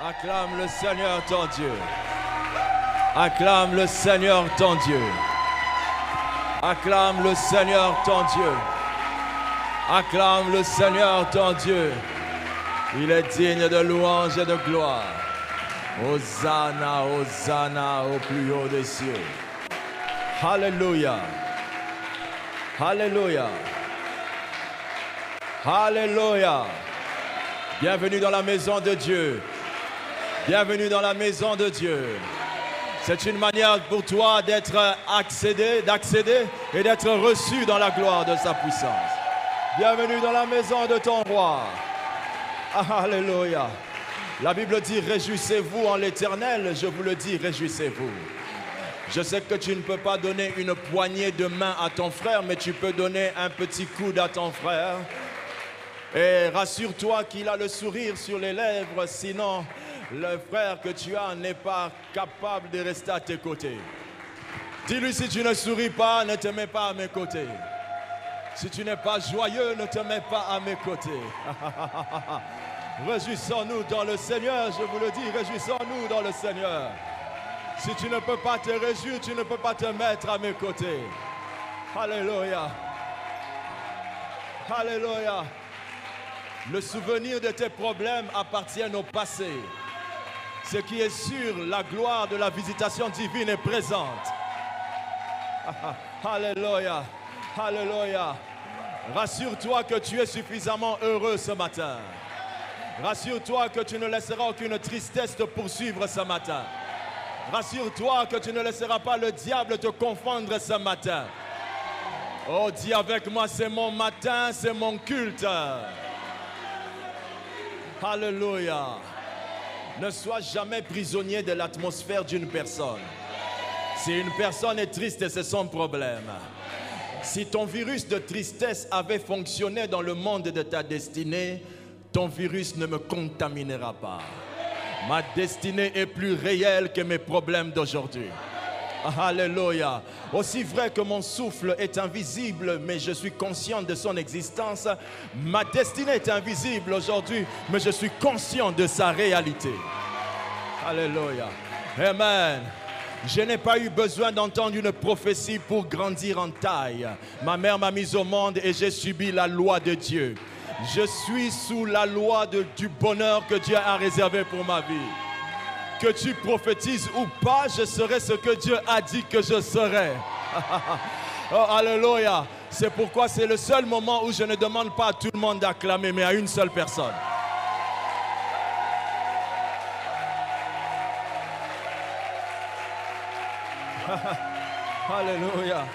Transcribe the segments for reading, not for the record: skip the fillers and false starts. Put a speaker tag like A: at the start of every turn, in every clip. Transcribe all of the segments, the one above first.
A: Acclame le Seigneur ton Dieu. Acclame le Seigneur ton Dieu. Acclame le Seigneur ton Dieu. Acclame le Seigneur ton Dieu. Il est digne de louange et de gloire. Hosanna, Hosanna au plus haut des cieux. Alléluia. Alléluia. Alléluia. Bienvenue dans la maison de Dieu. Bienvenue dans la maison de Dieu. C'est une manière pour toi d'accéder et d'être reçu dans la gloire de sa puissance. Bienvenue dans la maison de ton roi. Alléluia. La Bible dit, réjouissez-vous en l'Éternel. Je vous le dis, réjouissez-vous. Je sais que tu ne peux pas donner une poignée de main à ton frère, mais tu peux donner un petit coude à ton frère. Et rassure-toi qu'il a le sourire sur les lèvres, sinon le frère que tu as n'est pas capable de rester à tes côtés. Dis-lui, si tu ne souris pas, ne te mets pas à mes côtés. Si tu n'es pas joyeux, ne te mets pas à mes côtés. Réjouissons-nous dans le Seigneur, je vous le dis, réjouissons-nous dans le Seigneur. Si tu ne peux pas te réjouir, tu ne peux pas te mettre à mes côtés. Alléluia. Alléluia. Le souvenir de tes problèmes appartient au passé. Ce qui est sûr, la gloire de la visitation divine est présente. Alléluia. Alléluia. Rassure-toi que tu es suffisamment heureux ce matin. Rassure-toi que tu ne laisseras aucune tristesse te poursuivre ce matin. Rassure-toi que tu ne laisseras pas le diable te confondre ce matin. Oh, dis avec moi, c'est mon matin, c'est mon culte. Alléluia. Ne sois jamais prisonnier de l'atmosphère d'une personne. Si une personne est triste, c'est son problème. Si ton virus de tristesse avait fonctionné dans le monde de ta destinée, ton virus ne me contaminera pas. Ma destinée est plus réelle que mes problèmes d'aujourd'hui. Alléluia. Aussi vrai que mon souffle est invisible, mais je suis conscient de son existence, ma destinée est invisible aujourd'hui, mais je suis conscient de sa réalité. Alléluia. Amen. Je n'ai pas eu besoin d'entendre une prophétie pour grandir en taille. Ma mère m'a mise au monde et j'ai subi la loi de Dieu. Je suis sous la loi du bonheur que Dieu a réservé pour ma vie. Que tu prophétises ou pas, je serai ce que Dieu a dit que je serai. Oh, alléluia. C'est pourquoi c'est le seul moment où je ne demande pas à tout le monde d'acclamer, mais à une seule personne. Alléluia.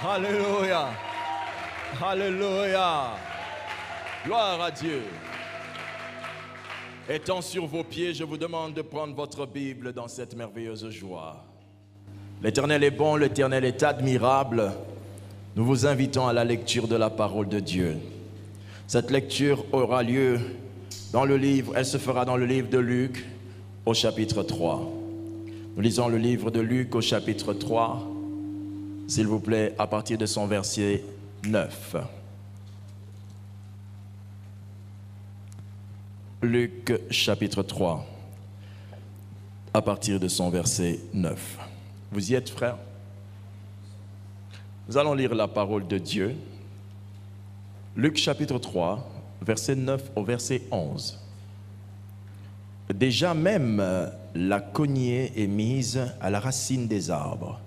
A: Alléluia. Alléluia. Gloire à Dieu. Étant sur vos pieds, je vous demande de prendre votre Bible dans cette merveilleuse joie. L'Éternel est bon, l'Éternel est admirable. Nous vous invitons à la lecture de la parole de Dieu. Cette lecture aura lieu dans le livre, elle se fera dans le livre de Luc au chapitre 3. Nous lisons le livre de Luc au chapitre 3, s'il vous plaît, à partir de son verset 9. Luc chapitre 3, à partir de son verset 9. Vous y êtes, frères? Nous allons lire la parole de Dieu. Luc chapitre 3, verset 9 au verset 11. Déjà même la cognée est mise à la racine des arbres.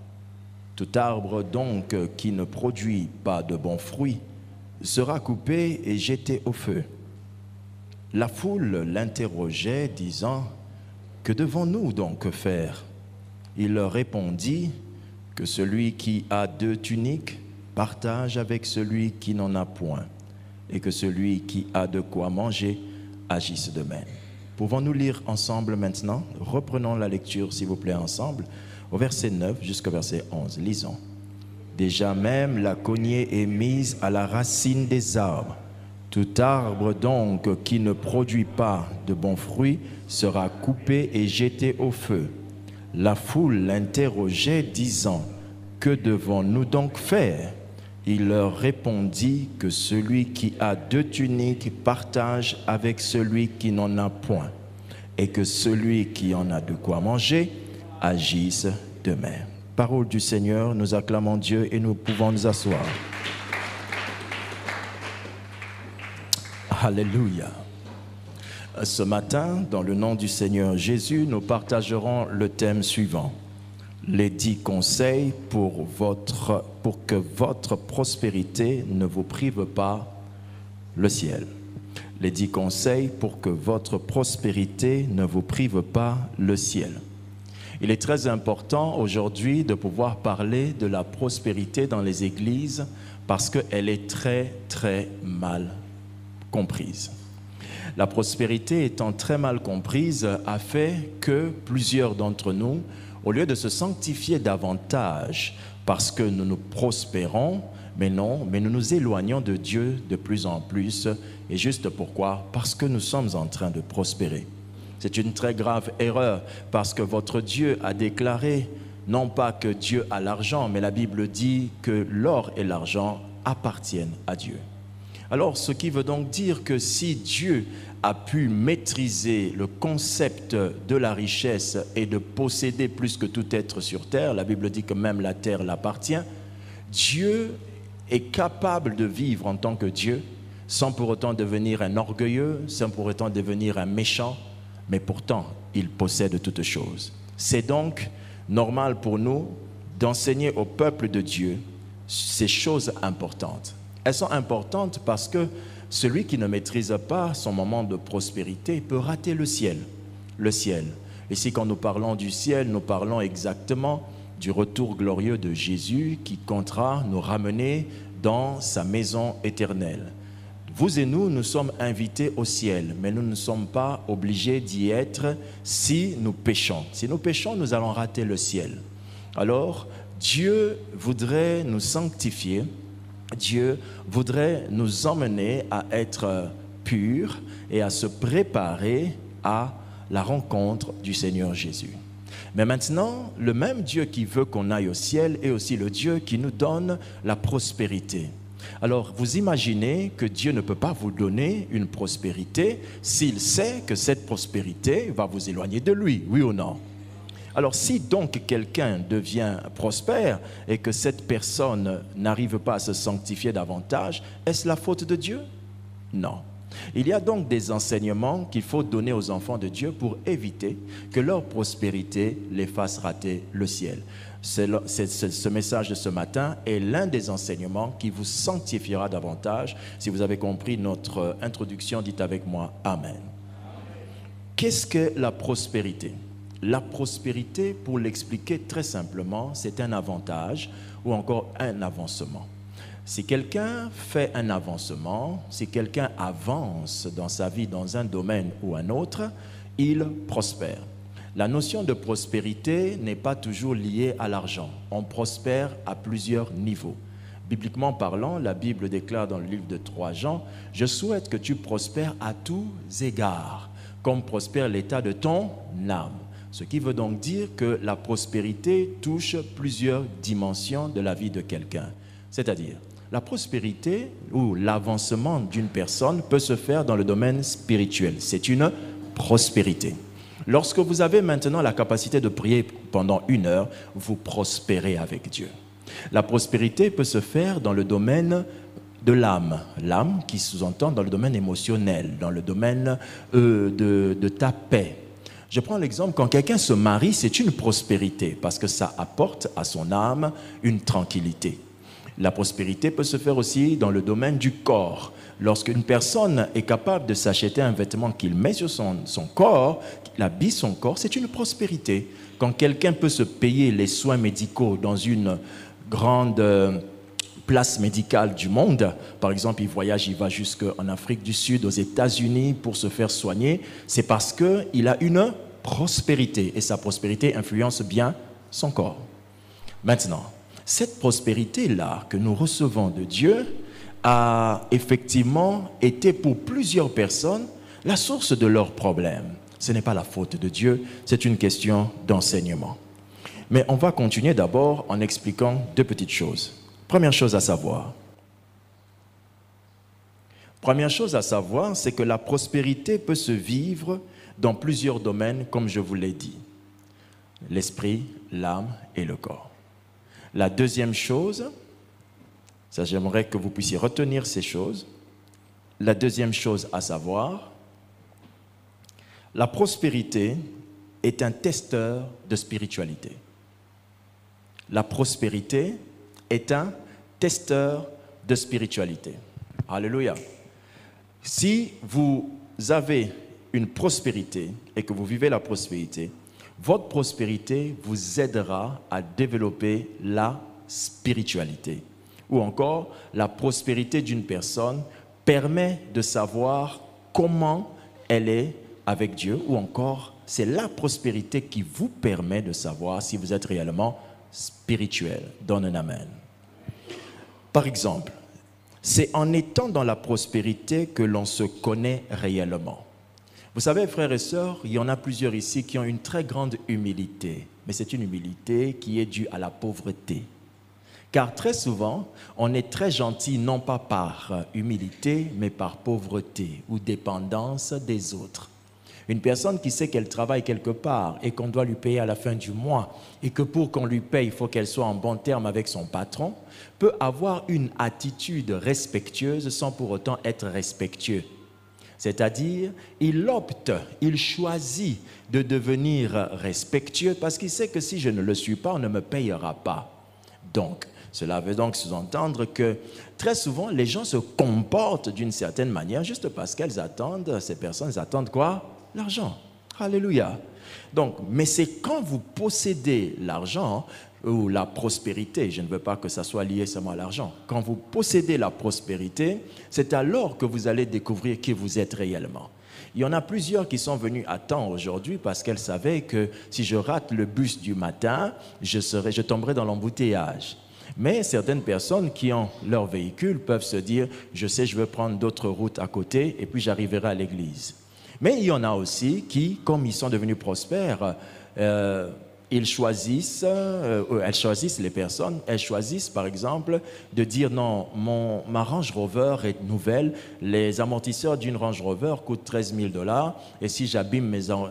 A: Tout arbre donc qui ne produit pas de bons fruits sera coupé et jeté au feu. La foule l'interrogeait, disant, « Que devons-nous donc faire ?» Il leur répondit, « Que celui qui a 2 tuniques partage avec celui qui n'en a point, et que celui qui a de quoi manger agisse de même. » Pouvons-nous lire ensemble maintenant? Reprenons la lecture, s'il vous plaît, ensemble, au verset 9 jusqu'au verset 11. Lisons. « Déjà même la cognée est mise à la racine des arbres. Tout arbre donc qui ne produit pas de bons fruits sera coupé et jeté au feu. La foule l'interrogeait, disant, « Que devons-nous donc faire ?» Il leur répondit que celui qui a 2 tuniques partage avec celui qui n'en a point, et que celui qui en a de quoi manger agisse de même. Parole du Seigneur, nous acclamons Dieu et nous pouvons nous asseoir. Alléluia. Ce matin, dans le nom du Seigneur Jésus, nous partagerons le thème suivant. Les 10 conseils pour que votre prospérité ne vous prive pas le ciel. Les 10 conseils pour que votre prospérité ne vous prive pas le ciel. Il est très important aujourd'hui de pouvoir parler de la prospérité dans les églises parce qu'elle est très, très mal comprise. La prospérité étant très mal comprise a fait que plusieurs d'entre nous, au lieu de se sanctifier davantage parce que nous nous prospérons, mais non, mais nous nous éloignons de Dieu de plus en plus. Et juste pourquoi? Parce que nous sommes en train de prospérer. C'est une très grave erreur parce que votre Dieu a déclaré, non pas que Dieu a l'argent, mais la Bible dit que l'or et l'argent appartiennent à Dieu. Alors, ce qui veut donc dire que si Dieu a pu maîtriser le concept de la richesse et de posséder plus que tout être sur terre, la Bible dit que même la terre l'appartient, Dieu est capable de vivre en tant que Dieu sans pour autant devenir un orgueilleux, sans pour autant devenir un méchant, mais pourtant, il possède toutes choses. C'est donc normal pour nous d'enseigner au peuple de Dieu ces choses importantes. Elles sont importantes parce que celui qui ne maîtrise pas son moment de prospérité peut rater le ciel. Le ciel. Ici, quand nous parlons du ciel, nous parlons exactement du retour glorieux de Jésus qui comptera nous ramener dans sa maison éternelle. Vous et nous sommes invités au ciel, mais nous ne sommes pas obligés d'y être si nous péchons. Si nous péchons, nous allons rater le ciel. Alors, Dieu voudrait nous sanctifier. Dieu voudrait nous emmener à être purs et à se préparer à la rencontre du Seigneur Jésus. Mais maintenant, le même Dieu qui veut qu'on aille au ciel est aussi le Dieu qui nous donne la prospérité. Alors, vous imaginez que Dieu ne peut pas vous donner une prospérité s'il sait que cette prospérité va vous éloigner de lui, oui ou non? Alors, si donc quelqu'un devient prospère et que cette personne n'arrive pas à se sanctifier davantage, est-ce la faute de Dieu? Non. Il y a donc des enseignements qu'il faut donner aux enfants de Dieu pour éviter que leur prospérité les fasse rater le ciel. Ce message de ce matin est l'un des enseignements qui vous sanctifiera davantage. Si vous avez compris notre introduction, dites avec moi Amen. Qu'est-ce que la prospérité? La prospérité, pour l'expliquer très simplement, c'est un avantage ou encore un avancement. Si quelqu'un fait un avancement, si quelqu'un avance dans sa vie dans un domaine ou un autre, il prospère. La notion de prospérité n'est pas toujours liée à l'argent. On prospère à plusieurs niveaux. Bibliquement parlant, la Bible déclare dans le livre de 3 Jean, « Je souhaite que tu prospères à tous égards, comme prospère l'état de ton âme. » Ce qui veut donc dire que la prospérité touche plusieurs dimensions de la vie de quelqu'un. C'est-à-dire, la prospérité ou l'avancement d'une personne peut se faire dans le domaine spirituel. C'est une prospérité. Lorsque vous avez maintenant la capacité de prier pendant 1 heure, vous prospérez avec Dieu. La prospérité peut se faire dans le domaine de l'âme. L'âme qui sous-entend dans le domaine émotionnel, dans le domaine de ta paix. Je prends l'exemple, quand quelqu'un se marie, c'est une prospérité parce que ça apporte à son âme une tranquillité. La prospérité peut se faire aussi dans le domaine du corps. Lorsqu'une personne est capable de s'acheter un vêtement qu'il met sur son corps, qu'il habille son corps, c'est une prospérité. Quand quelqu'un peut se payer les soins médicaux dans une grande place médicale du monde, par exemple, il voyage, il va jusqu'en Afrique du Sud, aux États-Unis pour se faire soigner, c'est parce qu'il a une prospérité et sa prospérité influence bien son corps. Maintenant, cette prospérité-là que nous recevons de Dieu a effectivement été pour plusieurs personnes la source de leurs problèmes. Ce n'est pas la faute de Dieu, c'est une question d'enseignement. Mais on va continuer d'abord en expliquant 2 petites choses. Première chose à savoir, c'est que la prospérité peut se vivre dans plusieurs domaines, comme je vous l'ai dit. L'esprit, l'âme et le corps. La deuxième chose, ça j'aimerais que vous puissiez retenir ces choses. La deuxième chose à savoir, la prospérité est un testeur de spiritualité. La prospérité est un testeur de spiritualité. Alléluia. Si vous avez une prospérité et que vous vivez la prospérité, votre prospérité vous aidera à développer la spiritualité. Ou encore, la prospérité d'une personne permet de savoir comment elle est avec Dieu, ou encore, c'est la prospérité qui vous permet de savoir si vous êtes réellement spirituel. Donne un amen. Par exemple, c'est en étant dans la prospérité que l'on se connaît réellement. Vous savez, frères et sœurs, il y en a plusieurs ici qui ont une très grande humilité, mais c'est une humilité qui est due à la pauvreté. Car très souvent, on est très gentil non pas par humilité, mais par pauvreté ou dépendance des autres. Une personne qui sait qu'elle travaille quelque part et qu'on doit lui payer à la fin du mois et que pour qu'on lui paye, il faut qu'elle soit en bon terme avec son patron, peut avoir une attitude respectueuse sans pour autant être respectueux. C'est-à-dire, il opte, il choisit de devenir respectueux parce qu'il sait que si je ne le suis pas, on ne me payera pas. Donc, cela veut donc sous-entendre que très souvent, les gens se comportent d'une certaine manière juste parce qu'elles attendent, ces personnes attendent quoi? L'argent. Alléluia. Donc, mais c'est quand vous possédez l'argent ou la prospérité, je ne veux pas que ça soit lié seulement à l'argent, quand vous possédez la prospérité, c'est alors que vous allez découvrir qui vous êtes réellement. Il y en a plusieurs qui sont venus à temps aujourd'hui parce qu'elles savaient que si je rate le bus du matin, je tomberai dans l'embouteillage. Mais certaines personnes qui ont leur véhicule peuvent se dire, je sais, je vais prendre d'autres routes à côté et puis j'arriverai à l'église. Mais il y en a aussi qui, comme ils sont devenus prospères, elles choisissent les personnes, elles choisissent par exemple de dire non, ma Range Rover est nouvelle, les amortisseurs d'une Range Rover coûtent 13 000 $ et si j'abîme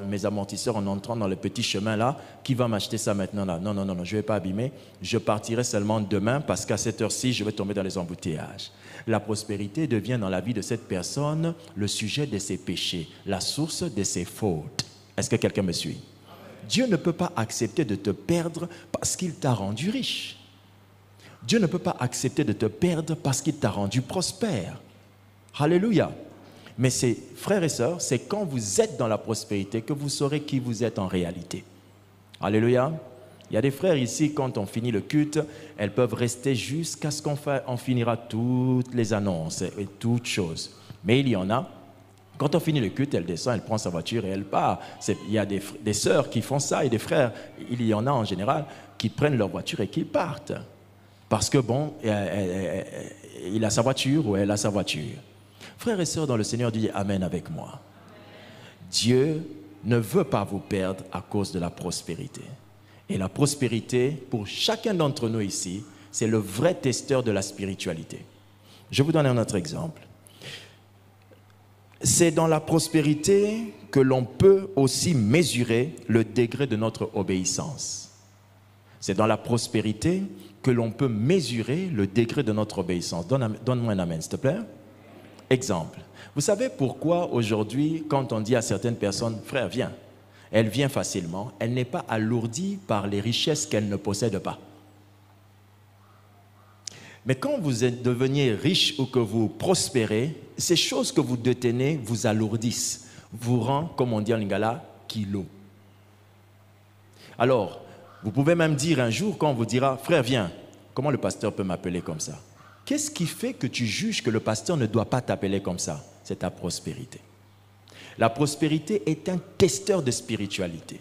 A: mes amortisseurs en entrant dans le petit chemin là, qui va m'acheter ça maintenant là? Non, je ne vais pas abîmer, je partirai seulement demain parce qu'à cette heure-ci, je vais tomber dans les embouteillages. La prospérité devient dans la vie de cette personne le sujet de ses péchés, la source de ses fautes. Est-ce que quelqu'un me suit? Dieu ne peut pas accepter de te perdre parce qu'il t'a rendu riche. Dieu ne peut pas accepter de te perdre parce qu'il t'a rendu prospère. Alléluia. Mais c'est, frères et sœurs, c'est quand vous êtes dans la prospérité que vous saurez qui vous êtes en réalité. Alléluia. Il y a des frères ici, quand on finit le culte, elles peuvent rester jusqu'à ce qu'on finira toutes les annonces et toutes choses. Mais il y en a, quand on finit le culte, elle descend, elle prend sa voiture et elle part. Il y a des sœurs qui font ça et des frères, il y en a en général, qui prennent leur voiture et qui partent. Parce que bon, il a sa voiture ou elle a sa voiture. Frères et sœurs dans le Seigneur, dites Amen avec moi. Dieu ne veut pas vous perdre à cause de la prospérité. Et la prospérité, pour chacun d'entre nous ici, c'est le vrai testeur de la spiritualité. Je vous donne un autre exemple. C'est dans la prospérité que l'on peut aussi mesurer le degré de notre obéissance. C'est dans la prospérité que l'on peut mesurer le degré de notre obéissance. Donne-moi un amen, s'il te plaît. Exemple. Vous savez pourquoi aujourd'hui, quand on dit à certaines personnes, frère, viens, elle vient facilement, elle n'est pas alourdie par les richesses qu'elle ne possède pas. Mais quand vous deveniez riche ou que vous prospérez, ces choses que vous détenez vous alourdissent, vous rend, comme on dit en lingala, kilo. Alors, vous pouvez même dire un jour, quand on vous dira, frère, viens, comment le pasteur peut m'appeler comme ça? Qu'est-ce qui fait que tu juges que le pasteur ne doit pas t'appeler comme ça? C'est ta prospérité. La prospérité est un testeur de spiritualité.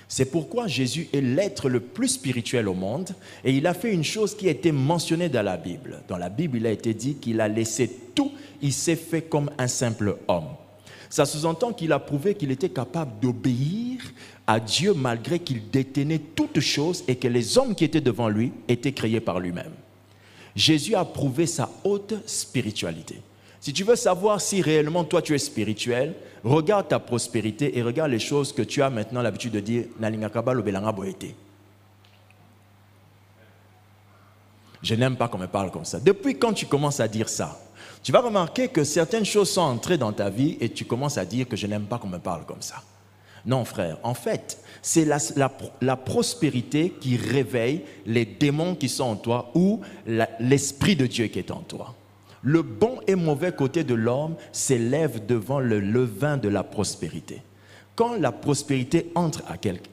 A: C'est pourquoi Jésus est l'être le plus spirituel au monde et il a fait une chose qui a été mentionnée dans la Bible. Dans la Bible, il a été dit qu'il a laissé tout, il s'est fait comme un simple homme. Ça sous-entend qu'il a prouvé qu'il était capable d'obéir à Dieu malgré qu'il détenait toutes choses et que les hommes qui étaient devant lui étaient créés par lui-même. Jésus a prouvé sa haute spiritualité. Si tu veux savoir si réellement toi tu es spirituel, regarde ta prospérité et regarde les choses que tu as maintenant l'habitude de dire « Nalingakaba lobelanga boete ». Je n'aime pas qu'on me parle comme ça. Depuis quand tu commences à dire ça, tu vas remarquer que certaines choses sont entrées dans ta vie et tu commences à dire que je n'aime pas qu'on me parle comme ça. Non, frère, en fait, c'est la prospérité qui réveille les démons qui sont en toi ou l'Esprit de Dieu qui est en toi. Le bon et mauvais côté de l'homme s'élève devant le levain de la prospérité. Quand la prospérité entre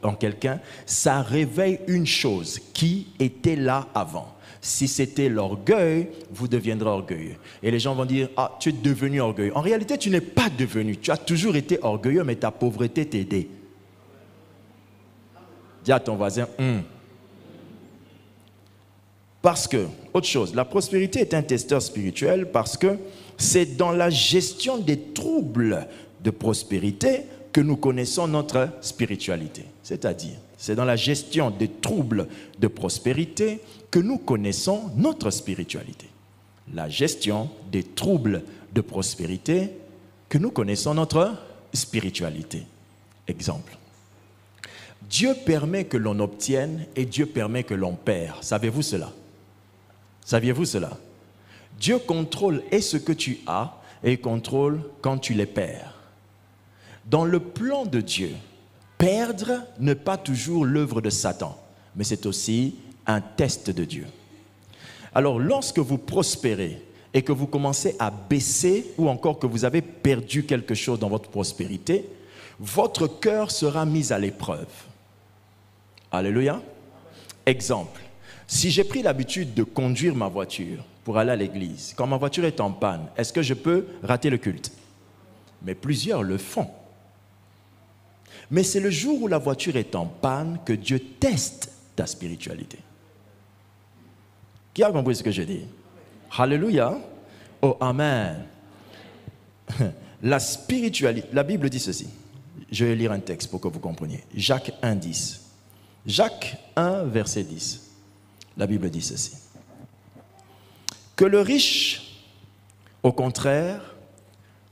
A: en quelqu'un, ça réveille une chose qui était là avant. Si c'était l'orgueil, vous deviendrez orgueilleux. Et les gens vont dire, ah, tu es devenu orgueilleux. En réalité, tu n'es pas devenu. Tu as toujours été orgueilleux, mais ta pauvreté t'a aidé. Dis à ton voisin, Parce que, autre chose, la prospérité est un testeur spirituel parce que c'est dans la gestion des troubles de prospérité que nous connaissons notre spiritualité. C'est-à-dire, c'est dans la gestion des troubles de prospérité que nous connaissons notre spiritualité. La gestion des troubles de prospérité que nous connaissons notre spiritualité. Exemple. Dieu permet que l'on obtienne et Dieu permet que l'on perd. Savez-vous cela? Saviez-vous cela? Dieu contrôle et ce que tu as et il contrôle quand tu les perds. Dans le plan de Dieu, perdre n'est pas toujours l'œuvre de Satan, mais c'est aussi un test de Dieu. Alors, lorsque vous prospérez et que vous commencez à baisser ou encore que vous avez perdu quelque chose dans votre prospérité, votre cœur sera mis à l'épreuve. Alléluia. Exemple, si j'ai pris l'habitude de conduire ma voiture pour aller à l'église, quand ma voiture est en panne, est-ce que je peux rater le culte? Mais plusieurs le font. Mais c'est le jour où la voiture est en panne que Dieu teste ta spiritualité. Qui a compris ce que je dis? Alléluia. Oh, amen. La spiritualité, la Bible dit ceci. Je vais lire un texte pour que vous compreniez. Jacques 1, 10. Jacques 1, verset 10. La Bible dit ceci. Que le riche, au contraire,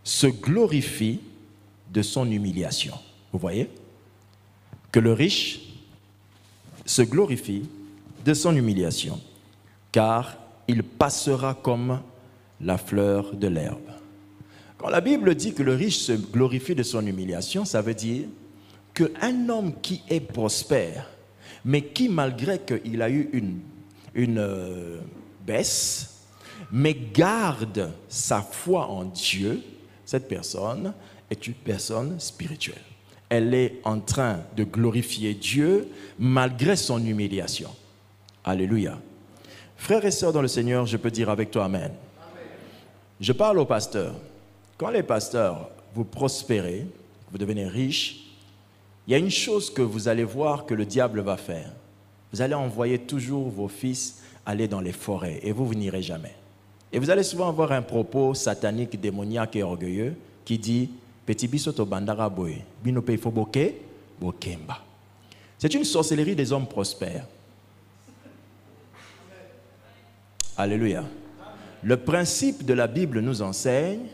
A: se glorifie de son humiliation. Vous voyez? Que le riche se glorifie de son humiliation, car il passera comme la fleur de l'herbe. Quand la Bible dit que le riche se glorifie de son humiliation, ça veut dire qu'un homme qui est prospère, mais qui malgré qu'il a eu une baisse, mais garde sa foi en Dieu, cette personne est une personne spirituelle. Elle est en train de glorifier Dieu malgré son humiliation. Alléluia. Frères et sœurs dans le Seigneur, je peux dire avec toi Amen. Amen. Je parle aux pasteurs. Quand les pasteurs, vous prospérez, vous devenez riches, il y a une chose que vous allez voir que le diable va faire. Vous allez envoyer toujours vos fils aller dans les forêts et vous n'irez jamais. Et vous allez souvent avoir un propos satanique, démoniaque et orgueilleux qui dit « Petit bisoto bandara boye, binope ifo boke, bokemba ». C'est une sorcellerie des hommes prospères. Alléluia. Le principe de la Bible nous enseigne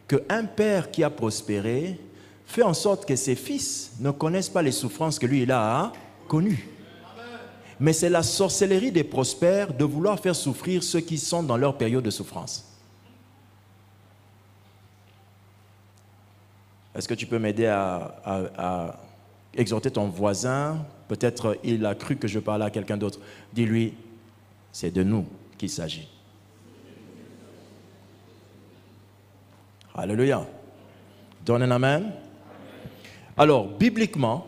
A: qu'un père qui a prospéré fait en sorte que ses fils ne connaissent pas les souffrances que lui il a connues. Mais c'est la sorcellerie des prospères de vouloir faire souffrir ceux qui sont dans leur période de souffrance. Est-ce que tu peux m'aider à exhorter ton voisin? Peut-être il a cru que je parlais à quelqu'un d'autre. Dis-lui, c'est de nous qu'il s'agit. Alléluia. Donne un amen. Alors, bibliquement,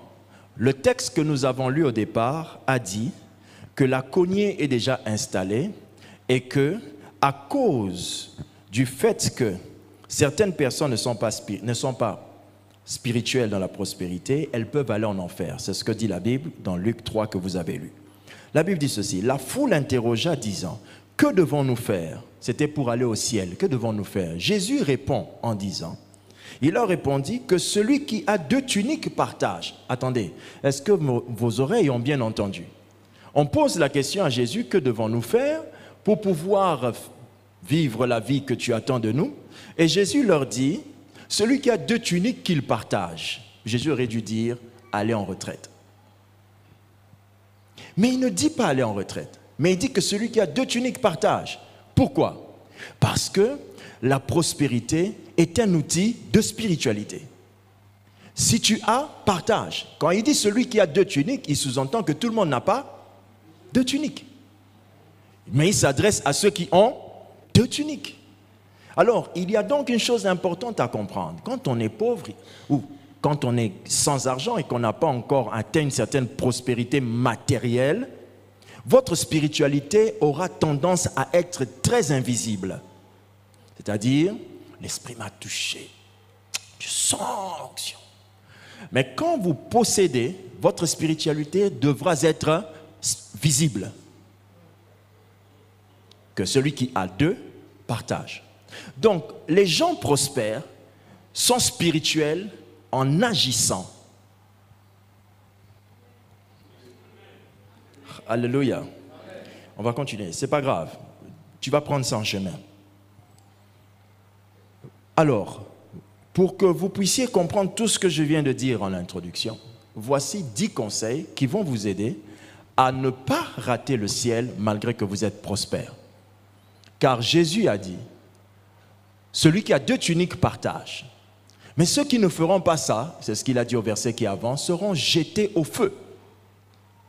A: le texte que nous avons lu au départ a dit que la cognée est déjà installée et que, à cause du fait que certaines personnes ne sont pas spirituelles dans la prospérité, elles peuvent aller en enfer. C'est ce que dit la Bible dans Luc 3 que vous avez lu. La Bible dit ceci, la foule interrogea disant, que devons-nous faire? C'était pour aller au ciel, que devons-nous faire? Jésus répond en disant, il leur répondit que celui qui a 2 tuniques partage. Attendez, est-ce que vos oreilles ont bien entendu? On pose la question à Jésus, que devons-nous faire pour pouvoir vivre la vie que tu attends de nous. Et Jésus leur dit, celui qui a 2 tuniques qu'il partage. Jésus aurait dû dire, allez en retraite. Mais il ne dit pas aller en retraite, mais il dit que celui qui a 2 tuniques partage. Pourquoi? Parce que la prospérité est un outil de spiritualité. Si tu as, partage. Quand il dit celui qui a 2 tuniques, il sous-entend que tout le monde n'a pas 2 tuniques. Mais il s'adresse à ceux qui ont 2 tuniques. Alors, il y a donc une chose importante à comprendre. Quand on est pauvre ou quand on est sans argent et qu'on n'a pas encore atteint une certaine prospérité matérielle, votre spiritualité aura tendance à être très invisible. C'est-à-dire, l'esprit m'a touché. Je sens l'onction. Mais quand vous possédez, votre spiritualité devra être visible. Que celui qui a 2 partage. Donc, les gens prospères sont spirituels en agissant. Alléluia. On va continuer. C'est pas grave. Tu vas prendre ça en chemin. Alors, pour que vous puissiez comprendre tout ce que je viens de dire en introduction, voici 10 conseils qui vont vous aider à ne pas rater le ciel malgré que vous êtes prospère. Car Jésus a dit, celui qui a 2 tuniques partage. Mais ceux qui ne feront pas ça, c'est ce qu'il a dit au verset qui avance, seront jetés au feu.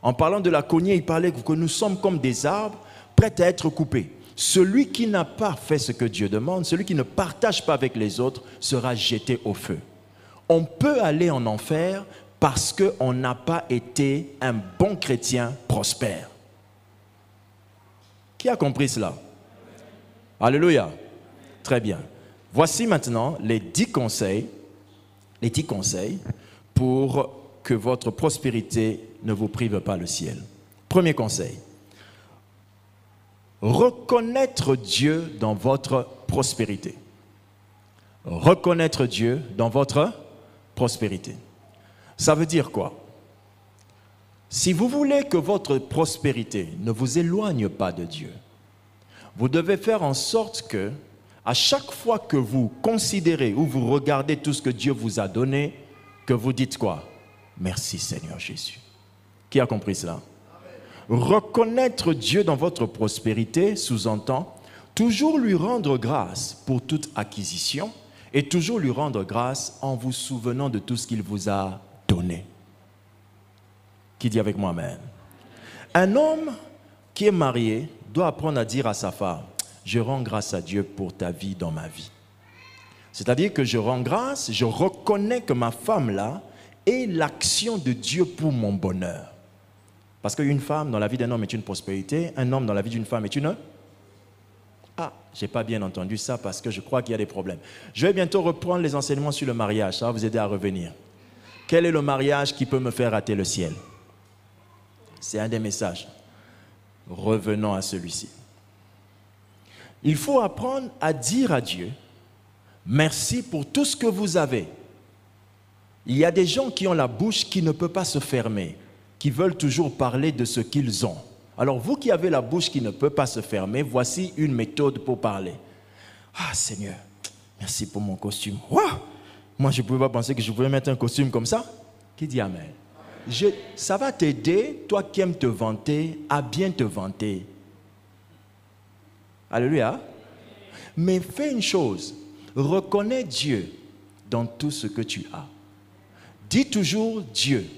A: En parlant de la cognée, il parlait que nous sommes comme des arbres prêts à être coupés. Celui qui n'a pas fait ce que Dieu demande, celui qui ne partage pas avec les autres, sera jeté au feu. On peut aller en enfer parce qu'on n'a pas été un bon chrétien prospère. Qui a compris cela? Alléluia. Très bien. Voici maintenant les 10 conseils pour que votre prospérité ne vous prive pas le ciel. Premier conseil. Reconnaître Dieu dans votre prospérité. Reconnaître Dieu dans votre prospérité. Ça veut dire quoi? Si vous voulez que votre prospérité ne vous éloigne pas de Dieu, vous devez faire en sorte que, à chaque fois que vous considérez ou vous regardez tout ce que Dieu vous a donné, que vous dites quoi? Merci Seigneur Jésus. Qui a compris cela? Reconnaître Dieu dans votre prospérité sous-entend toujours lui rendre grâce pour toute acquisition et toujours lui rendre grâce en vous souvenant de tout ce qu'il vous a donné. Qui dit avec moi amen? Un homme qui est marié doit apprendre à dire à sa femme, je rends grâce à Dieu pour ta vie dans ma vie. C'est-à-dire que je rends grâce, je reconnais que ma femme là est l'action de Dieu pour mon bonheur. Parce qu'une femme dans la vie d'un homme est une prospérité, un homme dans la vie d'une femme est une... Ah, je n'ai pas bien entendu ça parce que je crois qu'il y a des problèmes. Je vais bientôt reprendre les enseignements sur le mariage, ça va vous aider à revenir. Quel est le mariage qui peut me faire rater le ciel? C'est un des messages. Revenons à celui-ci. Il faut apprendre à dire à Dieu, merci pour tout ce que vous avez. Il y a des gens qui ont la bouche qui ne peut pas se fermer, qui veulent toujours parler de ce qu'ils ont. Alors vous qui avez la bouche qui ne peut pas se fermer, voici une méthode pour parler. Ah Seigneur, merci pour mon costume. Wow! Moi je ne pouvais pas penser que je pouvais mettre un costume comme ça. Qui dit amen? Ça va t'aider, toi qui aimes te vanter, à bien te vanter. Alléluia. Mais fais une chose, reconnais Dieu dans tout ce que tu as. Dis toujours Dieu.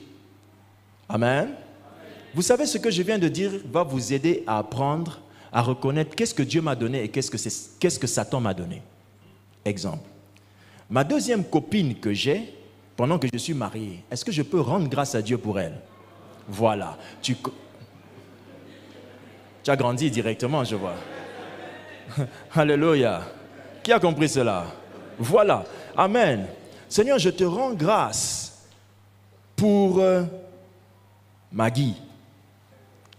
A: Amen. Vous savez, ce que je viens de dire va vous aider à apprendre à reconnaître qu'est-ce que Dieu m'a donné et qu'est-ce que Satan m'a donné. Exemple. Ma deuxième copine que j'ai, pendant que je suis marié, est-ce que je peux rendre grâce à Dieu pour elle? Voilà. Tu as grandi directement, je vois. Alléluia. Qui a compris cela? Voilà. Amen. Seigneur, je te rends grâce pour Maggie.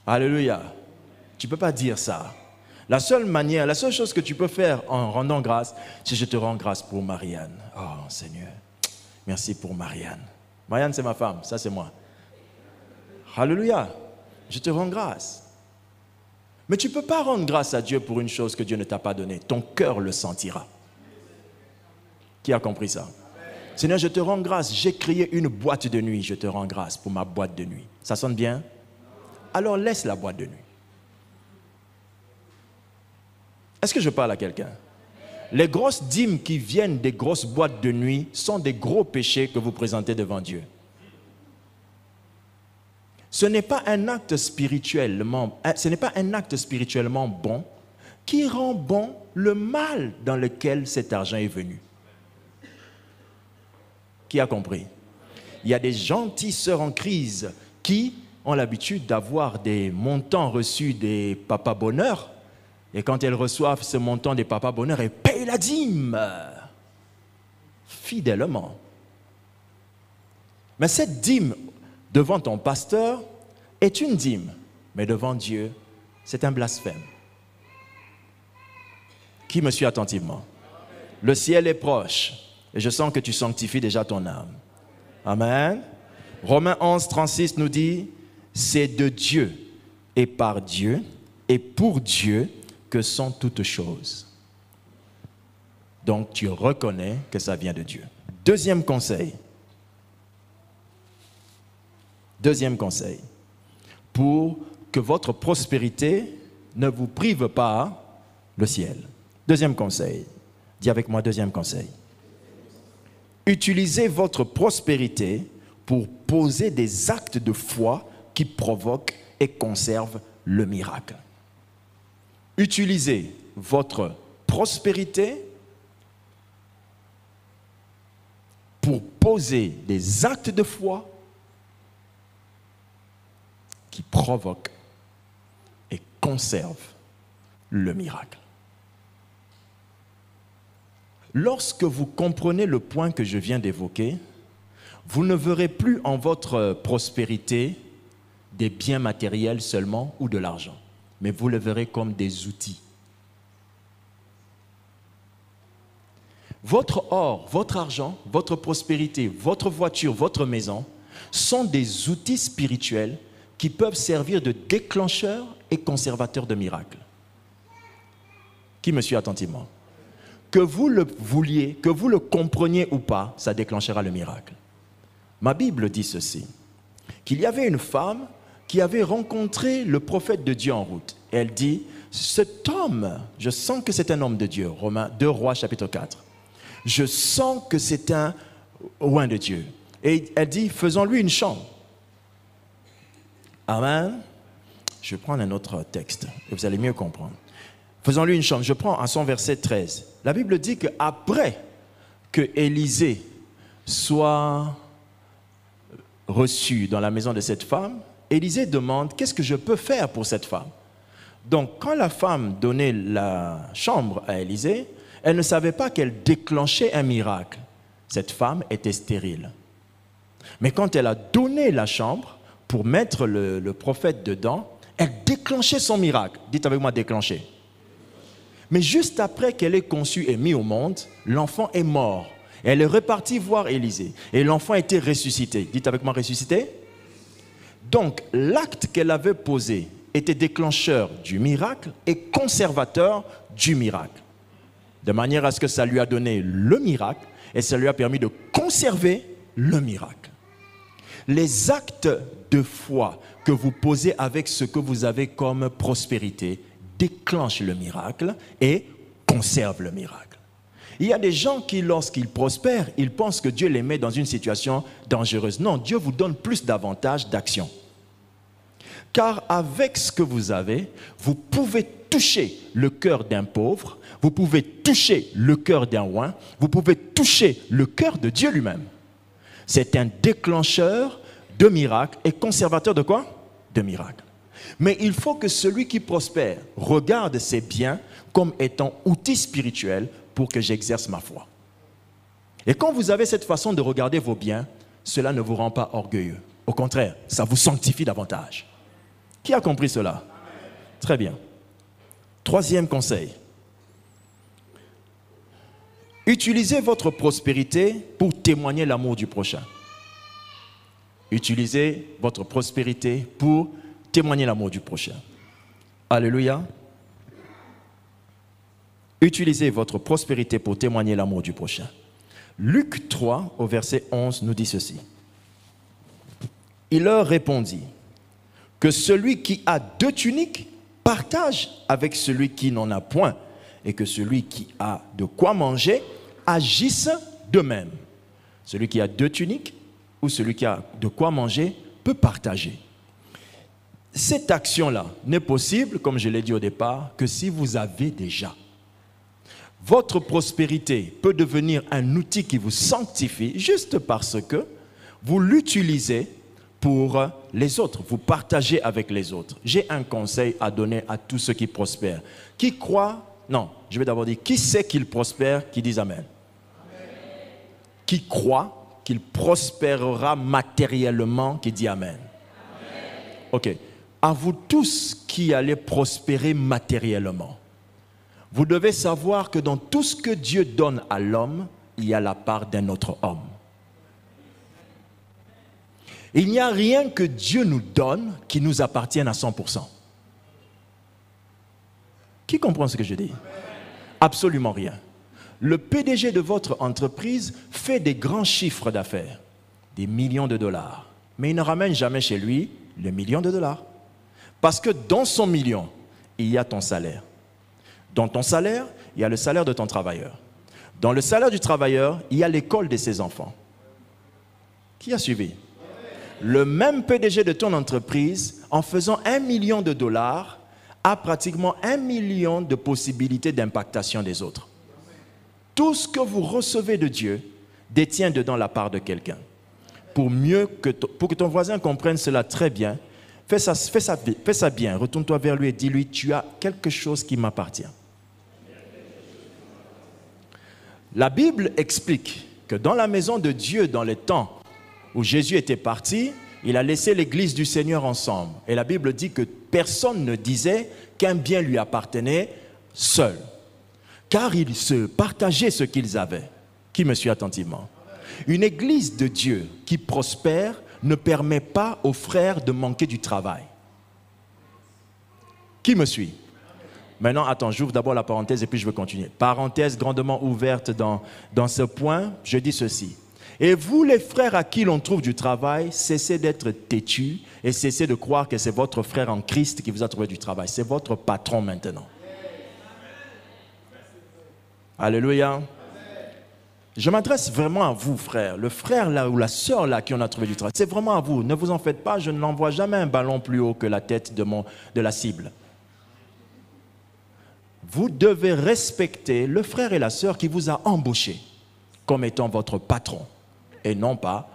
A: Alléluia. Tu ne peux pas dire ça. La seule chose que tu peux faire en rendant grâce, c'est je te rends grâce pour Marianne. Oh Seigneur, merci pour Marianne. Marianne, c'est ma femme, ça c'est moi. Alléluia. Je te rends grâce. Mais tu ne peux pas rendre grâce à Dieu pour une chose que Dieu ne t'a pas donnée. Ton cœur le sentira. Qui a compris ça? Seigneur, je te rends grâce. J'ai créé une boîte de nuit. Je te rends grâce pour ma boîte de nuit. Ça sonne bien? Alors laisse la boîte de nuit. Est-ce que je parle à quelqu'un? Les grosses dîmes qui viennent des grosses boîtes de nuit sont des gros péchés que vous présentez devant Dieu. Ce n'est pas un acte spirituellement bon qui rend bon le mal dans lequel cet argent est venu. Qui a compris? Il y a des gentilles sœurs en crise qui ont l'habitude d'avoir des montants reçus des papas bonheur. Et quand elles reçoivent ce montant des papas bonheur, elles payent la dîme fidèlement. Mais cette dîme devant ton pasteur est une dîme, mais devant Dieu, c'est un blasphème. Qui me suit attentivement? Le ciel est proche et je sens que tu sanctifies déjà ton âme. Amen. Romains 11, 36 nous dit, c'est de Dieu et par Dieu et pour Dieu que sont toutes choses. Donc tu reconnais que ça vient de Dieu. Deuxième conseil. Deuxième conseil. Pour que votre prospérité ne vous prive pas le ciel. Deuxième conseil. Dis avec moi, deuxième conseil. Utilisez votre prospérité pour poser des actes de foi qui provoquent et conservent le miracle. Utilisez votre prospérité pour poser des actes de foi qui provoquent et conservent le miracle. Lorsque vous comprenez le point que je viens d'évoquer, vous ne verrez plus en votre prospérité des biens matériels seulement ou de l'argent, mais vous le verrez comme des outils. Votre or, votre argent, votre prospérité, votre voiture, votre maison sont des outils spirituels qui peuvent servir de déclencheurs et conservateurs de miracles. Qui me suit attentivement? Que vous le vouliez, que vous le compreniez ou pas, ça déclenchera le miracle. Ma Bible dit ceci, qu'il y avait une femme qui avait rencontré le prophète de Dieu en route. Et elle dit, cet homme, je sens que c'est un homme de Dieu. Romains 2 Rois chapitre 4. Je sens que c'est un oint de Dieu. Et elle dit, faisons-lui une chambre. Amen. Je vais prendre un autre texte et vous allez mieux comprendre. Faisons-lui une chambre. Je prends à son verset 13. La Bible dit qu'après que Élisée soit reçu dans la maison de cette femme, Élisée demande, qu'est-ce que je peux faire pour cette femme? Donc, quand la femme donnait la chambre à Élisée, elle ne savait pas qu'elle déclenchait un miracle. Cette femme était stérile. Mais quand elle a donné la chambre pour mettre le prophète dedans, elle déclenchait son miracle. Dites avec moi, déclencher. Mais juste après qu'elle ait conçu et mis au monde, l'enfant est mort. Elle est repartie voir Élisée. Et l'enfant a été ressuscité. Dites avec moi, ressuscité. Donc, l'acte qu'elle avait posé était déclencheur du miracle et conservateur du miracle. De manière à ce que ça lui a donné le miracle et ça lui a permis de conserver le miracle. Les actes de foi que vous posez avec ce que vous avez comme prospérité déclenchent le miracle et conservent le miracle. Il y a des gens qui, lorsqu'ils prospèrent, ils pensent que Dieu les met dans une situation dangereuse. Non, Dieu vous donne plus d'avantages d'action. Car avec ce que vous avez, vous pouvez toucher le cœur d'un pauvre, vous pouvez toucher le cœur d'un oint, vous pouvez toucher le cœur de Dieu lui-même. C'est un déclencheur de miracles et conservateur de quoi? De miracles. Mais il faut que celui qui prospère regarde ses biens comme étant outils spirituels pour que j'exerce ma foi. Et quand vous avez cette façon de regarder vos biens, cela ne vous rend pas orgueilleux. Au contraire, ça vous sanctifie davantage. Qui a compris cela? Très bien. Troisième conseil. Utilisez votre prospérité pour témoigner l'amour du prochain. Utilisez votre prospérité pour témoigner l'amour du prochain. Alléluia. Utilisez votre prospérité pour témoigner l'amour du prochain. Luc 3, au verset 11, nous dit ceci. Il leur répondit que celui qui a 2 tuniques partage avec celui qui n'en a point, et que celui qui a de quoi manger agisse de même. Celui qui a 2 tuniques ou celui qui a de quoi manger peut partager. Cette action-là n'est possible, comme je l'ai dit au départ, que si vous avez déjà. Votre prospérité peut devenir un outil qui vous sanctifie juste parce que vous l'utilisez pour les autres, vous partagez avec les autres. J'ai un conseil à donner à tous ceux qui prospèrent. Qui croient, non, je vais d'abord dire, qui sait qu'il prospère, qui dit Amen. Amen. Qui croit qu'il prospérera matériellement, qui dit Amen. Amen. Ok, à vous tous qui allez prospérer matériellement, vous devez savoir que dans tout ce que Dieu donne à l'homme, il y a la part d'un autre homme. Il n'y a rien que Dieu nous donne qui nous appartienne à 100%. Qui comprend ce que je dis? Absolument rien. Le PDG de votre entreprise fait des grands chiffres d'affaires, des millions de dollars, mais il ne ramène jamais chez lui le million de dollars. Parce que dans son million, il y a ton salaire. Dans ton salaire, il y a le salaire de ton travailleur. Dans le salaire du travailleur, il y a l'école de ses enfants. Qui a suivi? Le même PDG de ton entreprise, en faisant 1 million de dollars, a pratiquement 1 million de possibilités d'impactation des autres. Tout ce que vous recevez de Dieu détient dedans la part de quelqu'un. Pour que ton voisin comprenne cela très bien, fais ça bien, retourne-toi vers lui et dis-lui, tu as quelque chose qui m'appartient. La Bible explique que dans la maison de Dieu, dans les temps où Jésus était parti, il a laissé l'église du Seigneur ensemble. Et la Bible dit que personne ne disait qu'un bien lui appartenait seul. Car ils se partageaient ce qu'ils avaient. Qui me suit attentivement? Une église de Dieu qui prospère ne permet pas aux frères de manquer du travail. Qui me suit? Maintenant, attends, j'ouvre d'abord la parenthèse et puis je vais continuer. Parenthèse grandement ouverte dans ce point, je dis ceci. Et vous, les frères à qui l'on trouve du travail, cessez d'être têtus et cessez de croire que c'est votre frère en Christ qui vous a trouvé du travail. C'est votre patron maintenant. Alléluia. Je m'adresse vraiment à vous, frère. Le frère là ou la sœur là qui en a trouvé du travail, c'est vraiment à vous. Ne vous en faites pas, je ne l'envoie jamais un ballon plus haut que la tête de la cible. Vous devez respecter le frère et la sœur qui vous a embauché comme étant votre patron. Et non pas,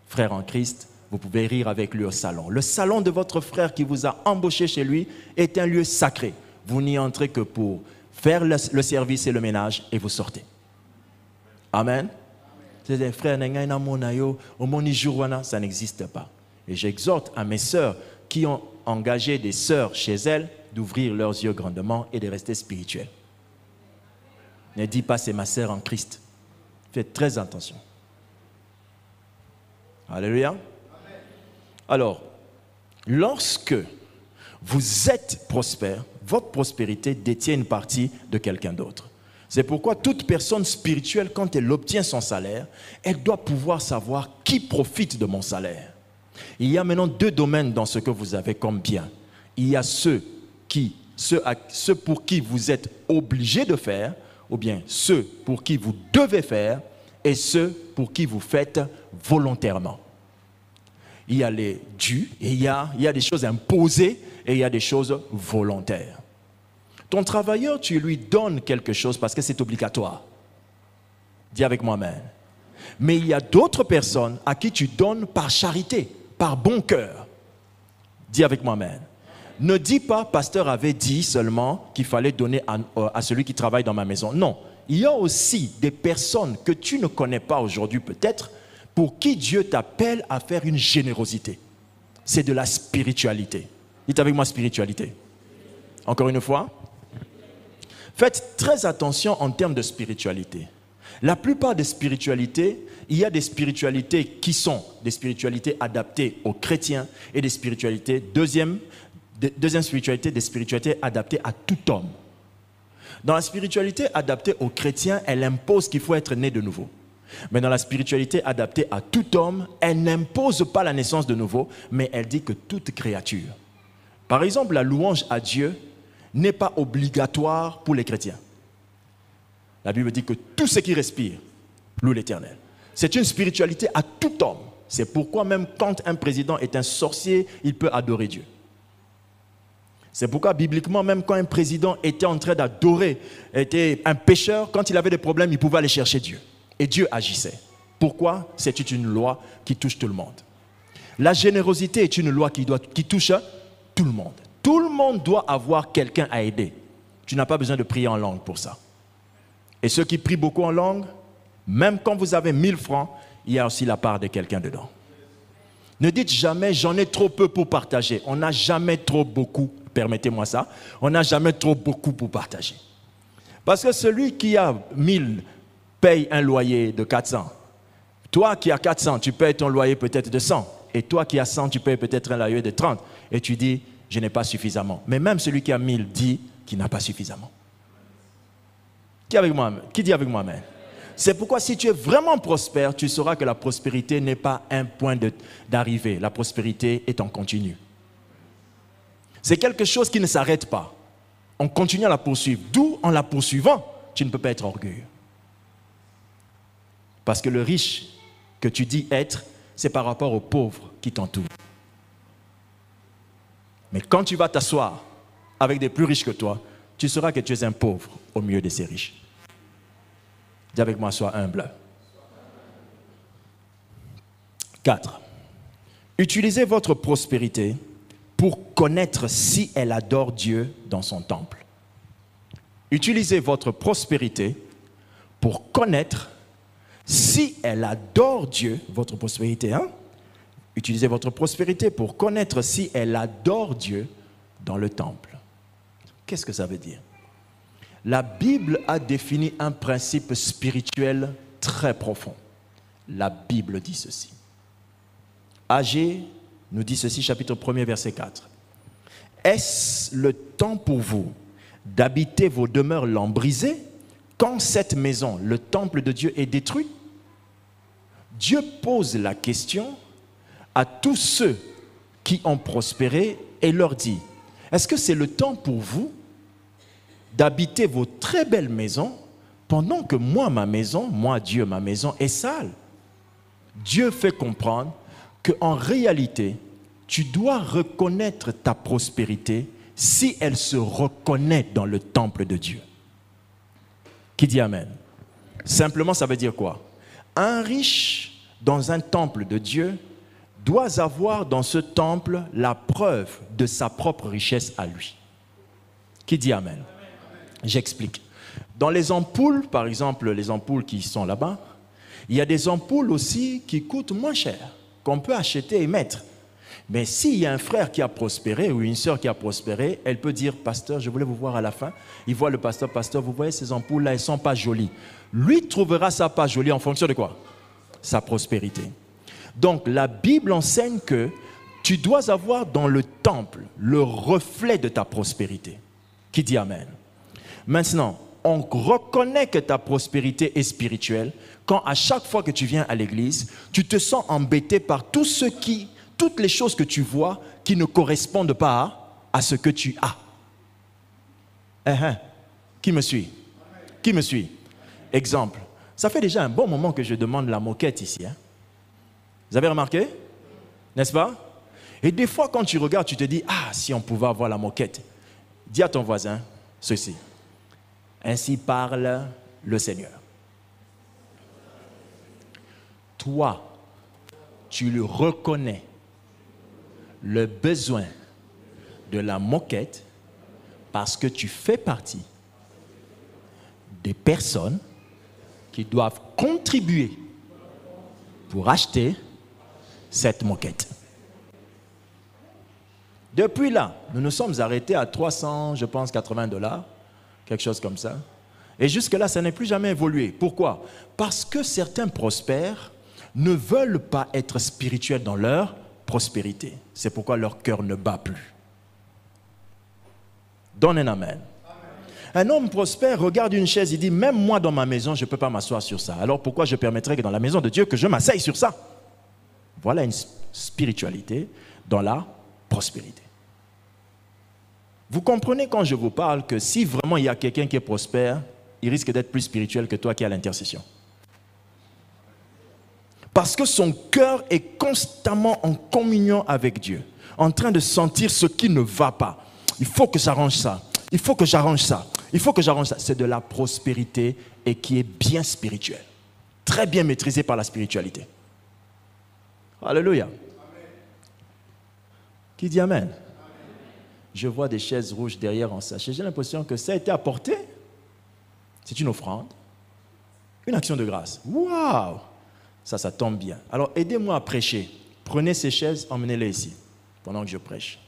A: frère en Christ, vous pouvez rire avec lui au salon. Le salon de votre frère qui vous a embauché chez lui est un lieu sacré. Vous n'y entrez que pour faire le service et le ménage et vous sortez. Amen. C'est des frères, ça n'existe pas. Et j'exhorte à mes sœurs qui ont engagé des sœurs chez elles d'ouvrir leurs yeux grandement et de rester spirituelles. Ne dis pas c'est ma sœur en Christ. Faites très attention. Alléluia. Alors, lorsque vous êtes prospère, votre prospérité détient une partie de quelqu'un d'autre. C'est pourquoi toute personne spirituelle, quand elle obtient son salaire, elle doit pouvoir savoir qui profite de mon salaire. Il y a maintenant 2 domaines dans ce que vous avez comme bien. Il y a ceux pour qui vous êtes obligé de faire, ou bien ceux pour qui vous devez faire, et ceux pour qui vous faites volontairement. Il y a les dus, et il y a des choses imposées, et il y a des choses volontaires. Ton travailleur, tu lui donnes quelque chose parce que c'est obligatoire. Dis avec moi amen. Mais il y a d'autres personnes à qui tu donnes par charité, par bon cœur. Dis avec moi amen. Ne dis pas, pasteur avait dit seulement qu'il fallait donner à celui qui travaille dans ma maison. Non, il y a aussi des personnes que tu ne connais pas aujourd'hui peut-être, pour qui Dieu t'appelle à faire une générosité. C'est de la spiritualité. Dites avec moi spiritualité. Encore une fois. Faites très attention en termes de spiritualité. La plupart des spiritualités, il y a des spiritualités qui sont des spiritualités adaptées aux chrétiens et des spiritualités, Deuxième spiritualité, des spiritualités adaptées à tout homme. Dans la spiritualité adaptée aux chrétiens, elle impose qu'il faut être né de nouveau. Mais dans la spiritualité adaptée à tout homme, elle n'impose pas la naissance de nouveau, mais elle dit que toute créature. Par exemple, la louange à Dieu n'est pas obligatoire pour les chrétiens. La Bible dit que tout ce qui respire loue l'Éternel. C'est une spiritualité à tout homme. C'est pourquoi même quand un président est un sorcier, il peut adorer Dieu. C'est pourquoi bibliquement, même quand un président était en train d'adorer, était un pécheur, quand il avait des problèmes, il pouvait aller chercher Dieu. Et Dieu agissait. Pourquoi? C'est une loi qui touche tout le monde. La générosité est une loi qui touche tout le monde. Tout le monde doit avoir quelqu'un à aider. Tu n'as pas besoin de prier en langue pour ça. Et ceux qui prient beaucoup en langue, même quand vous avez 1000 francs, il y a aussi la part de quelqu'un dedans. Ne dites jamais, j'en ai trop peu pour partager. On n'a jamais trop beaucoup, permettez-moi ça, on n'a jamais trop beaucoup pour partager. Parce que celui qui a 1000 paye un loyer de 400. Toi qui as 400, tu payes ton loyer peut-être de 100. Et toi qui as 100, tu payes peut-être un loyer de 30. Et tu dis, je n'ai pas suffisamment. Mais même celui qui a 1000 dit qu'il n'a pas suffisamment. Qui dit avec moi, amen? C'est pourquoi si tu es vraiment prospère, tu sauras que la prospérité n'est pas un point d'arrivée. La prospérité est en continu. C'est quelque chose qui ne s'arrête pas. On continue à la poursuivre. D'où, en la poursuivant, tu ne peux pas être orgueilleux. Parce que le riche que tu dis être, c'est par rapport aux pauvres qui t'entourent. Mais quand tu vas t'asseoir avec des plus riches que toi, tu sauras que tu es un pauvre au milieu de ces riches. Dis avec moi, sois humble. 4. Utilisez votre prospérité pour connaître si elle adore Dieu dans son temple. Utilisez votre prospérité pour connaître si elle adore Dieu, votre prospérité, hein? Utilisez votre prospérité pour connaître si elle adore Dieu dans le temple. Qu'est-ce que ça veut dire? La Bible a défini un principe spirituel très profond. La Bible dit ceci. Agée nous dit ceci, chapitre 1er, verset 4. Est-ce le temps pour vous d'habiter vos demeures lambrisées quand cette maison, le temple de Dieu, est détruit? Dieu pose la question à tous ceux qui ont prospéré et leur dit, est-ce que c'est le temps pour vous d'habiter vos très belles maisons pendant que moi, ma maison, moi, Dieu, ma maison est sale? Dieu fait comprendre qu'en réalité, tu dois reconnaître ta prospérité si elle se reconnaît dans le temple de Dieu. Qui dit Amen? Simplement, ça veut dire quoi? Un riche dans un temple de Dieu doit avoir dans ce temple la preuve de sa propre richesse à lui. Qui dit Amen? J'explique. Dans les ampoules, par exemple, les ampoules qui sont là-bas, il y a des ampoules aussi qui coûtent moins cher, qu'on peut acheter et mettre. Mais s'il y a un frère qui a prospéré ou une sœur qui a prospéré, elle peut dire, pasteur, je voulais vous voir à la fin. Il voit le pasteur, pasteur, vous voyez ces ampoules-là, elles ne sont pas jolies. Lui trouvera ça pas joli en fonction de quoi? Sa prospérité. Donc la Bible enseigne que tu dois avoir dans le temple le reflet de ta prospérité. Qui dit Amen? Maintenant, on reconnaît que ta prospérité est spirituelle quand à chaque fois que tu viens à l'église, tu te sens embêté par toutes les choses que tu vois qui ne correspondent pas à ce que tu as. Qui me suit? Qui me suit? Exemple, ça fait déjà un bon moment que je demande la moquette ici. Vous avez remarqué? N'est-ce pas? Et des fois, quand tu regardes, tu te dis, si on pouvait avoir la moquette. Dis à ton voisin ceci. Ainsi parle le Seigneur. Toi, tu le reconnais le besoin de la moquette parce que tu fais partie des personnes qui doivent contribuer pour acheter cette moquette. Depuis là, nous nous sommes arrêtés à 300, je pense, $80, quelque chose comme ça. Et jusque-là, ça n'est plus jamais évolué. Pourquoi? Parce que certains prospères ne veulent pas être spirituels dans leur prospérité. C'est pourquoi leur cœur ne bat plus. Donne un amen. Un homme prospère regarde une chaise, il dit, même moi dans ma maison, je ne peux pas m'asseoir sur ça. Alors pourquoi je permettrais que dans la maison de Dieu, que je m'asseye sur ça? Voilà une spiritualité dans la prospérité. Vous comprenez quand je vous parle que si vraiment il y a quelqu'un qui est prospère, il risque d'être plus spirituel que toi qui es à l'intercession. Parce que son cœur est constamment en communion avec Dieu, en train de sentir ce qui ne va pas. Il faut que j'arrange ça. Il faut que j'arrange ça. Il faut que j'arrange ça. C'est de la prospérité et qui est bien spirituelle. Très bien maîtrisée par la spiritualité. Alléluia. Amen. Qui dit Amen? Amen. Je vois des chaises rouges derrière en sachet. J'ai l'impression que ça a été apporté. C'est une offrande. Une action de grâce. Waouh! Ça tombe bien. Alors, aidez-moi à prêcher. Prenez ces chaises, emmenez-les ici, pendant que je prêche.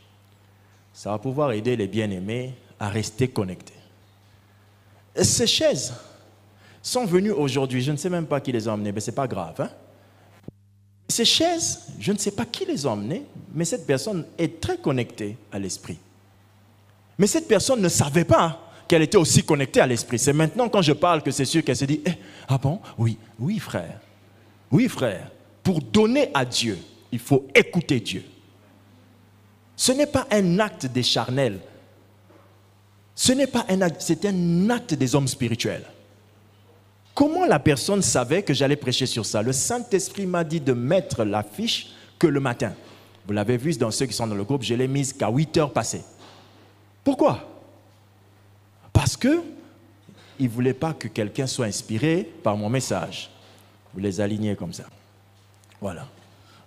A: Ça va pouvoir aider les bien-aimés à rester connectés. Et ces chaises sont venues aujourd'hui. Je ne sais même pas qui les a emmenées, mais ce n'est pas grave. Hein? Ces chaises, je ne sais pas qui les a emmenées, mais cette personne est très connectée à l'esprit. Mais cette personne ne savait pas qu'elle était aussi connectée à l'esprit. C'est maintenant quand je parle que c'est sûr qu'elle se dit, ah bon? Oui, oui frère. Oui frère. Pour donner à Dieu, il faut écouter Dieu. Ce n'est pas un acte des charnels. Ce n'est pas un acte, c'est un acte des hommes spirituels. Comment la personne savait que j'allais prêcher sur ça? Le Saint-Esprit m'a dit de mettre l'affiche que le matin. Vous l'avez vu dans ceux qui sont dans le groupe, je l'ai mise qu'à 8 heures passées. Pourquoi? Parce que il ne voulait pas que quelqu'un soit inspiré par mon message. Vous les alignez comme ça. Voilà.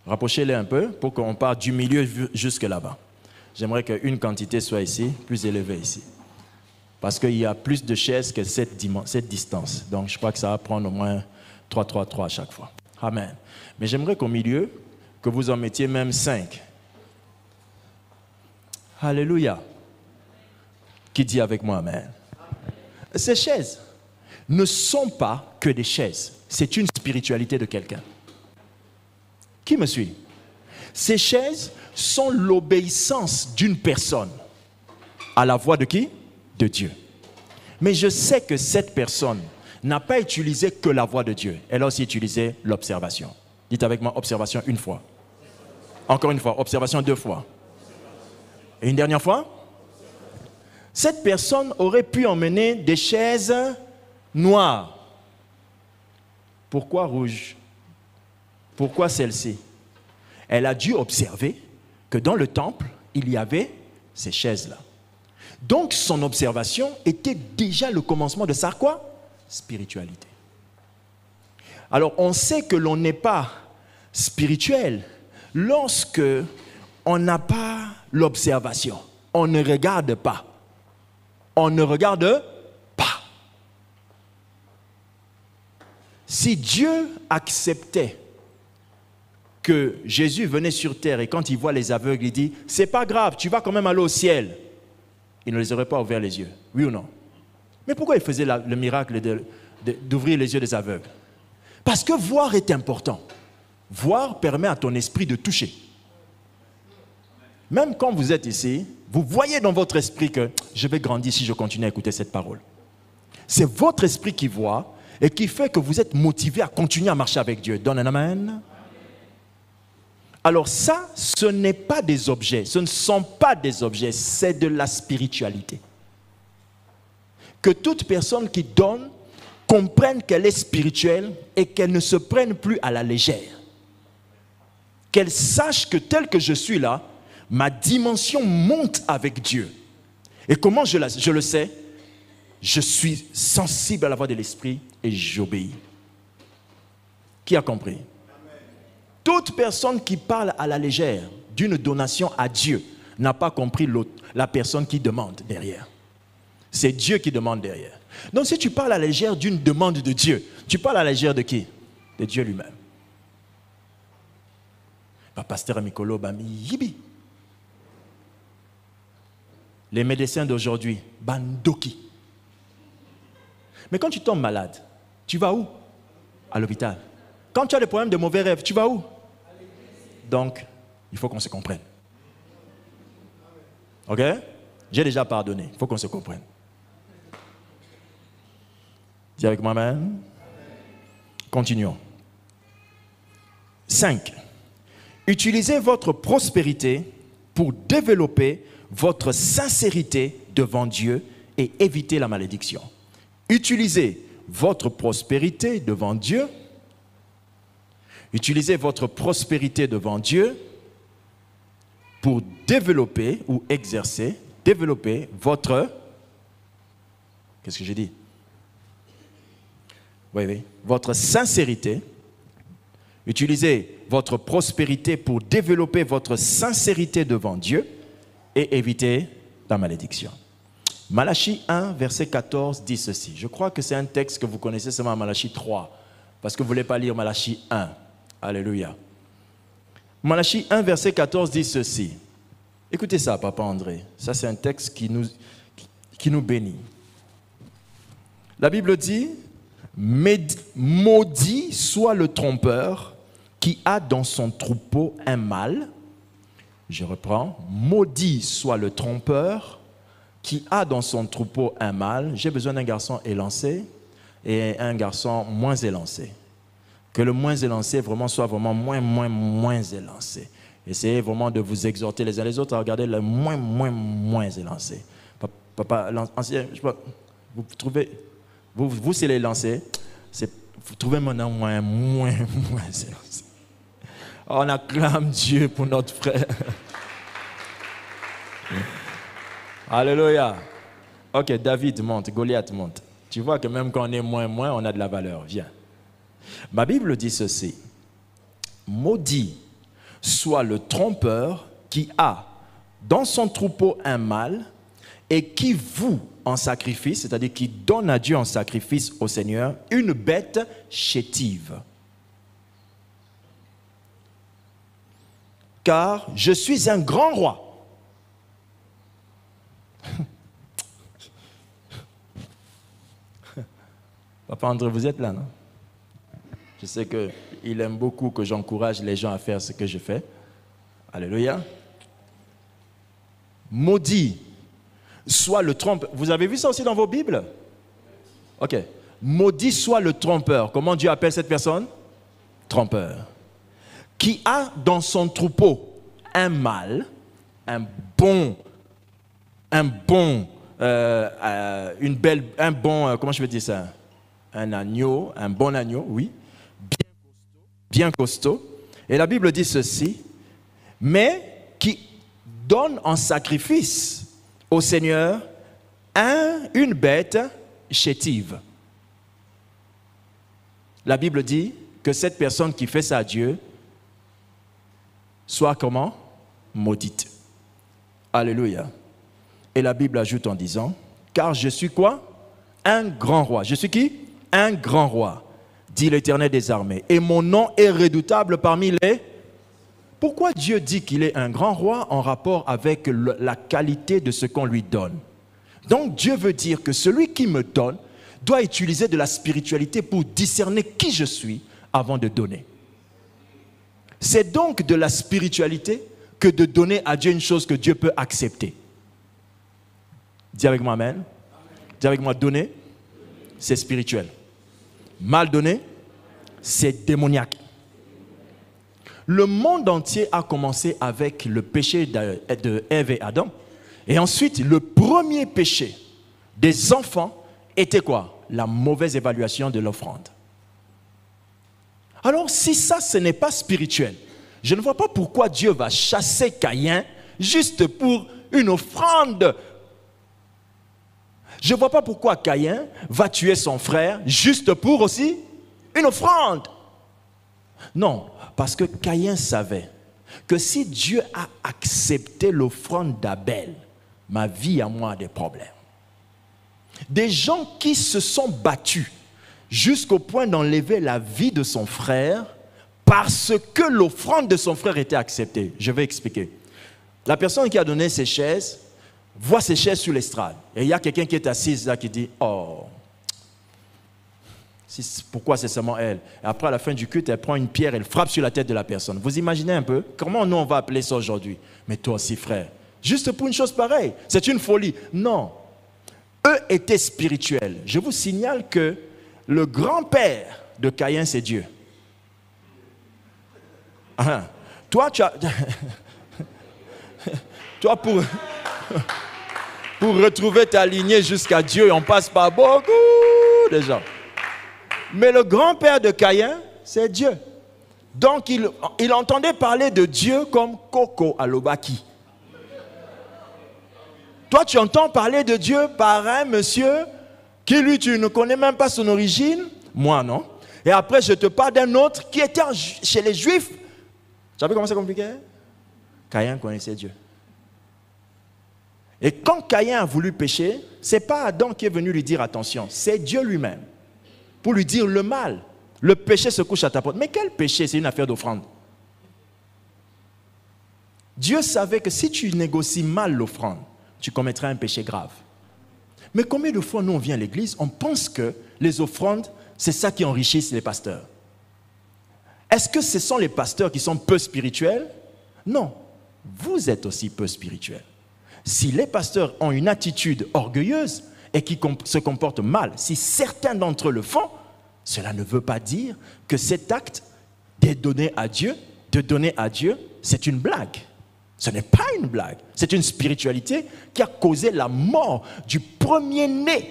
A: Rapprochez-les un peu pour qu'on parte du milieu jusque là-bas. J'aimerais qu'une quantité soit ici, plus élevée ici. Parce qu'il y a plus de chaises que cette distance. Donc, je crois que ça va prendre au moins 3 à chaque fois. Amen. Mais j'aimerais qu'au milieu, que vous en mettiez même 5. Alléluia. Qui dit avec moi Amen? Ces chaises ne sont pas que des chaises. C'est une spiritualité de quelqu'un. Qui me suit? Ces chaises sont l'obéissance d'une personne à la voix de qui? De Dieu. Mais je sais que cette personne n'a pas utilisé que la voix de Dieu. Elle a aussi utilisé l'observation. Dites avec moi, observation une fois. Encore une fois, observation 2 fois. Et une dernière fois? Cette personne aurait pu emmener des chaises noires. Pourquoi rouge? Pourquoi celle-ci? Elle a dû observer que dans le temple, il y avait ces chaises-là. Donc, son observation était déjà le commencement de sa quoi? Spiritualité. Alors, on sait que l'on n'est pas spirituel lorsque on n'a pas l'observation. On ne regarde pas. On ne regarde pas. Si Dieu acceptait que Jésus venait sur terre et quand il voit les aveugles, il dit « C'est pas grave, tu vas quand même aller au ciel », il ne les aurait pas ouvert les yeux. Oui ou non? Mais pourquoi il faisait le miracle d'ouvrir les yeux des aveugles? Parce que voir est important. Voir permet à ton esprit de toucher. Même quand vous êtes ici, vous voyez dans votre esprit que je vais grandir si je continue à écouter cette parole. C'est votre esprit qui voit et qui fait que vous êtes motivé à continuer à marcher avec Dieu. Donne un amen. Alors ça, ce n'est pas des objets, ce ne sont pas des objets, c'est de la spiritualité. Que toute personne qui donne comprenne qu'elle est spirituelle et qu'elle ne se prenne plus à la légère. Qu'elle sache que tel que je suis là, ma dimension monte avec Dieu. Et comment je le sais? Je suis sensible à la voix de l'esprit et j'obéis. Qui a compris? Toute personne qui parle à la légère d'une donation à Dieu n'a pas compris la personne qui demande derrière. C'est Dieu qui demande derrière. Donc si tu parles à la légère d'une demande de Dieu, tu parles à la légère de qui? De Dieu lui-même. Pasteur Mikolo Bami Yibi. Les médecins d'aujourd'hui, Bandoki. Mais quand tu tombes malade, tu vas où? À l'hôpital. Quand tu as des problèmes de mauvais rêves, tu vas où? Donc, il faut qu'on se comprenne. Ok? J'ai déjà pardonné. Il faut qu'on se comprenne. Dis avec moi, amen. Continuons. 5. Utilisez votre prospérité pour développer votre sincérité devant Dieu et éviter la malédiction. Utilisez votre prospérité devant Dieu. Utilisez votre prospérité devant Dieu pour développer ou exercer, développer votre... Qu'est-ce que j'ai dit? Oui. Votre sincérité. Utilisez votre prospérité pour développer votre sincérité devant Dieu et éviter la malédiction. Malachie 1, verset 14 dit ceci. Je crois que c'est un texte que vous connaissez seulement, Malachie 3, parce que vous ne voulez pas lire Malachie 1. Alléluia. Malachie 1, verset 14 dit ceci. Écoutez ça, Papa André. Ça, c'est un texte qui nous bénit. La Bible dit, « Maudit soit le trompeur qui a dans son troupeau un mâle. » Je reprends. « Maudit soit le trompeur qui a dans son troupeau un mâle. » J'ai besoin d'un garçon élancé et un garçon moins élancé. Que le moins élancé vraiment soit vraiment moins élancé. Essayez vraiment de vous exhorter les uns les autres à regarder le moins élancé. Papa, l'ancien, vous trouvez, vous c'est l'élancé, vous trouvez maintenant moins élancé. On acclame Dieu pour notre frère. Alléluia. Ok, David monte, Goliath monte. Tu vois que même quand on est moins, on a de la valeur. Viens. Ma Bible dit ceci. Maudit soit le trompeur qui a dans son troupeau un mâle et qui voue en sacrifice, c'est-à-dire qui donne à Dieu en sacrifice au Seigneur, une bête chétive. Car je suis un grand roi. Papa André, vous êtes là, non? Je sais qu'il aime beaucoup que j'encourage les gens à faire ce que je fais. Alléluia. Maudit soit le trompeur. Vous avez vu ça aussi dans vos Bibles? Ok. Maudit soit le trompeur. Comment Dieu appelle cette personne? Trompeur. Qui a dans son troupeau un mâle, un bon, comment je vais dire ça? Un agneau, un bon agneau, oui. Bien costaud. Et la Bible dit ceci, mais qui donne en sacrifice au Seigneur une bête chétive. La Bible dit que cette personne qui fait ça à Dieu soit comment? Maudite. Alléluia. Et la Bible ajoute en disant, car je suis quoi? Un grand roi. Je suis qui? Un grand roi, dit l'Éternel des armées. Et mon nom est redoutable parmi les... Pourquoi Dieu dit qu'il est un grand roi en rapport avec la qualité de ce qu'on lui donne? Donc Dieu veut dire que celui qui me donne doit utiliser de la spiritualité pour discerner qui je suis avant de donner. C'est donc de la spiritualité que de donner à Dieu une chose que Dieu peut accepter. Dis avec moi amen. Dis avec moi, donner, c'est spirituel. Mal donné, c'est démoniaque. Le monde entier a commencé avec le péché de Ève et Adam. Et ensuite, le premier péché des enfants était quoi? La mauvaise évaluation de l'offrande. Alors, si ça, ce n'est pas spirituel, je ne vois pas pourquoi Dieu va chasser Caïn juste pour une offrande. Je ne vois pas pourquoi Caïn va tuer son frère juste pour aussi une offrande. Non, parce que Caïn savait que si Dieu a accepté l'offrande d'Abel, ma vie à moi a des problèmes. Des gens qui se sont battus jusqu'au point d'enlever la vie de son frère parce que l'offrande de son frère était acceptée. Je vais expliquer. La personne qui a donné ses chaises voit ses chaises sur l'estrade. Et il y a quelqu'un qui est assise là qui dit « Oh, pourquoi c'est seulement elle ?» Et après, à la fin du culte, elle prend une pierre, elle frappe sur la tête de la personne. Vous imaginez un peu? Comment nous, on va appeler ça aujourd'hui? Mais toi aussi, frère, Juste pour une chose pareille. C'est une folie. Non. Eux étaient spirituels. Je vous signale que le grand-père de Caïn, c'est Dieu. Toi, tu as... Toi, pour retrouver ta lignée jusqu'à Dieu, on passe par beaucoup de gens. Mais le grand-père de Caïn, c'est Dieu. Donc, il entendait parler de Dieu comme Coco à l'Obaki. Toi, tu entends parler de Dieu par un monsieur qui, lui, tu ne connais même pas son origine. Moi, non. Et après, je te parle d'un autre qui était chez les Juifs. Tu savez comment c'est compliqué? Caïn connaissait Dieu. Et quand Caïn a voulu pécher, ce n'est pas Adam qui est venu lui dire attention, c'est Dieu lui-même. Pour lui dire le mal. Le péché se couche à ta porte. Mais quel péché? C'est une affaire d'offrande. Dieu savait que si tu négocies mal l'offrande, tu commettras un péché grave. Mais combien de fois nous on vient à l'église, on pense que les offrandes, c'est ça qui enrichit les pasteurs. Est-ce que ce sont les pasteurs qui sont peu spirituels? Non, vous êtes aussi peu spirituels. Si les pasteurs ont une attitude orgueilleuse et qui se comportent mal, si certains d'entre eux le font, cela ne veut pas dire que cet acte de donner à Dieu, c'est une blague. Ce n'est pas une blague. C'est une spiritualité qui a causé la mort du premier-né,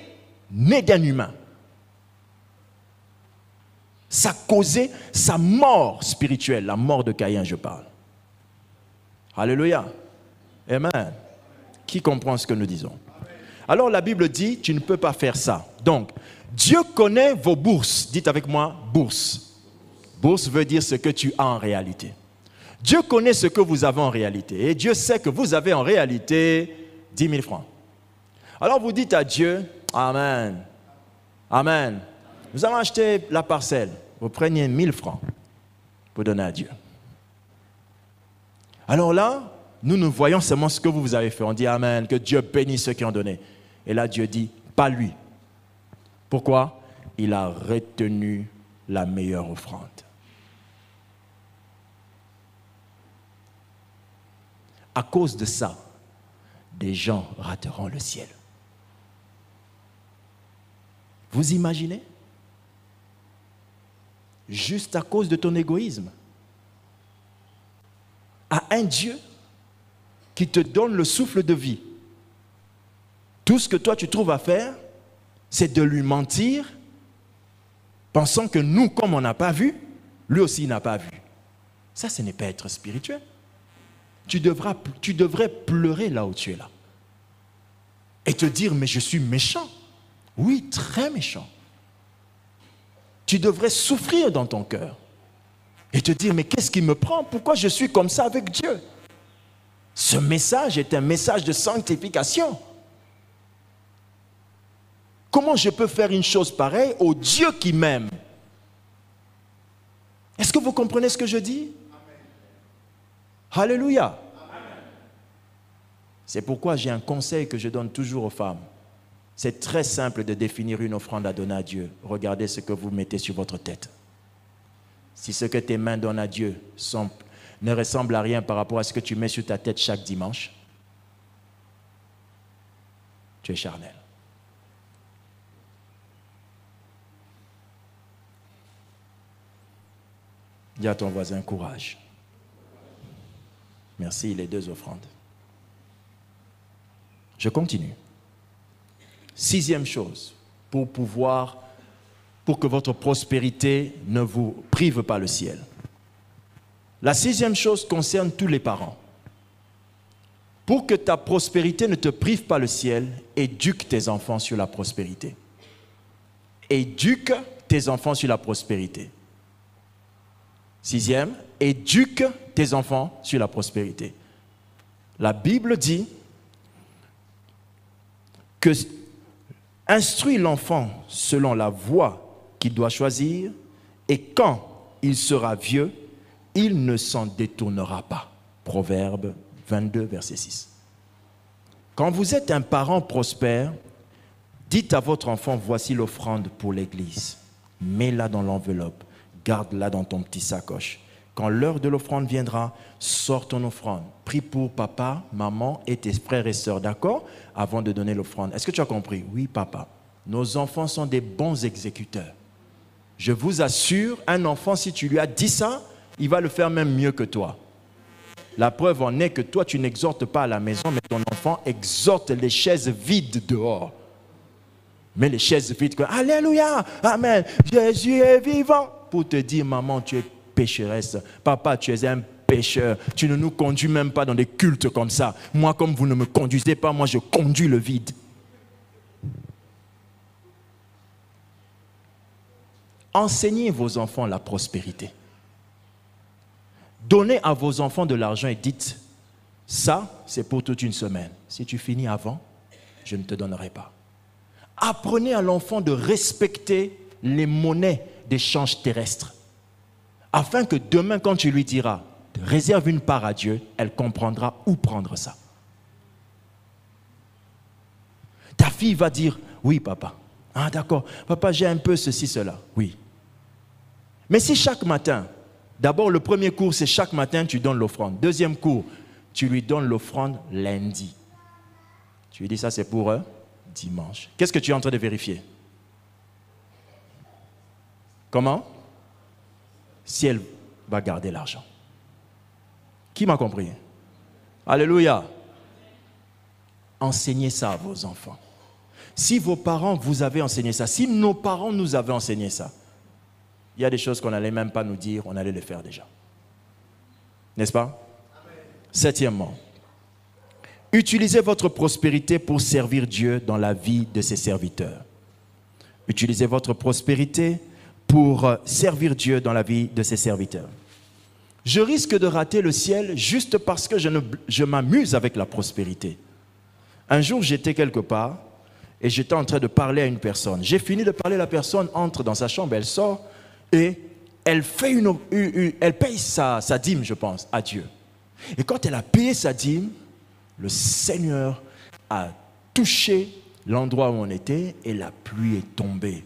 A: né d'un humain. Ça a causé sa mort spirituelle, la mort de Caïn, je parle. Alléluia. Amen. Qui comprend ce que nous disons? Alors la Bible dit, tu ne peux pas faire ça. Donc, Dieu connaît vos bourses. Dites avec moi, bourse. Bourse veut dire ce que tu as en réalité. Dieu connaît ce que vous avez en réalité. Et Dieu sait que vous avez en réalité 10 000 francs. Alors vous dites à Dieu, Amen. Amen. Nous allons acheter la parcelle. Vous preniez 1000 francs pour donner à Dieu. Alors là, nous voyons seulement ce que vous avez fait. On dit Amen, que Dieu bénisse ceux qui ont donné. Et là, Dieu dit, pas lui. Pourquoi? Il a retenu la meilleure offrande. À cause de ça, des gens rateront le ciel. Vous imaginez? Juste à cause de ton égoïsme. À un Dieu qui te donne le souffle de vie. Tout ce que toi tu trouves à faire, c'est de lui mentir, pensant que nous, comme on n'a pas vu, lui aussi n'a pas vu. Ça, ce n'est pas être spirituel. Tu devrais pleurer là où tu es là. Et te dire, mais je suis méchant. Oui, très méchant. Tu devrais souffrir dans ton cœur. Et te dire, mais qu'est-ce qui me prend? Pourquoi je suis comme ça avec Dieu? Ce message est un message de sanctification. Comment je peux faire une chose pareille au Dieu qui m'aime? Est-ce que vous comprenez ce que je dis? Alléluia. C'est pourquoi j'ai un conseil que je donne toujours aux femmes. C'est très simple de définir une offrande à donner à Dieu. Regardez ce que vous mettez sur votre tête. Si ce que tes mains donnent à Dieu ne ressemble à rien par rapport à ce que tu mets sur ta tête chaque dimanche, tu es charnel. Dis à ton voisin, courage. Merci, les 2 offrandes. Je continue. 6e chose, pour que votre prospérité ne vous prive pas le ciel. La 6e chose concerne tous les parents. Pour que ta prospérité ne te prive pas le ciel, éduque tes enfants sur la prospérité. Éduque tes enfants sur la prospérité. 6e, éduque tes enfants sur la prospérité. La Bible dit que instruis l'enfant selon la voie qu'il doit choisir, et quand il sera vieux, il ne s'en détournera pas. Proverbe 22, verset 6. Quand vous êtes un parent prospère, dites à votre enfant, voici l'offrande pour l'église. Mets-la dans l'enveloppe, garde-la dans ton petit sacoche. Quand l'heure de l'offrande viendra, sors ton offrande. Prie pour papa, maman et tes frères et sœurs, d'accord? Avant de donner l'offrande. Est-ce que tu as compris? Oui, papa. Nos enfants sont des bons exécuteurs. Je vous assure, un enfant, si tu lui as dit ça, il va le faire même mieux que toi. La preuve en est que toi, tu n'exhortes pas à la maison, mais ton enfant exhorte les chaises vides dehors. Mais les chaises vides, alléluia, amen, Jésus est vivant. Pour te dire, maman, tu es pécheresse. Papa, tu es un pécheur. Tu ne nous conduis même pas dans des cultes comme ça. Moi, comme vous ne me conduisez pas, moi, je conduis le vide. Enseignez vos enfants la prospérité. Donnez à vos enfants de l'argent et dites, ça, c'est pour toute une semaine. Si tu finis avant, je ne te donnerai pas. Apprenez à l'enfant de respecter les monnaies d'échange terrestres, afin que demain, quand tu lui diras, réserve une part à Dieu, elle comprendra où prendre ça. Ta fille va dire, oui papa, ah d'accord, papa j'ai un peu ceci, cela, oui. Mais si chaque matin, d'abord le premier cours c'est chaque matin tu donnes l'offrande, deuxième cours, tu lui donnes l'offrande lundi. Tu lui dis ça c'est pour dimanche. Qu'est-ce que tu es en train de vérifier? Comment? Si elle va garder l'argent. Qui m'a compris? Alléluia. Enseignez ça à vos enfants. Si vos parents vous avaient enseigné ça, si nos parents nous avaient enseigné ça, il y a des choses qu'on n'allait même pas nous dire, on allait les faire déjà. N'est-ce pas? Amen. Septièmement, utilisez votre prospérité pour servir Dieu dans la vie de ses serviteurs. Utilisez votre prospérité pour servir Dieu dans la vie de ses serviteurs. Je risque de rater le ciel juste parce que je m'amuse avec la prospérité. Un jour, j'étais quelque part et j'étais en train de parler à une personne. J'ai fini de parler, la personne entre dans sa chambre, elle sort et elle paye sa dîme, je pense, à Dieu. Et quand elle a payé sa dîme, le Seigneur a touché l'endroit où on était et la pluie est tombée.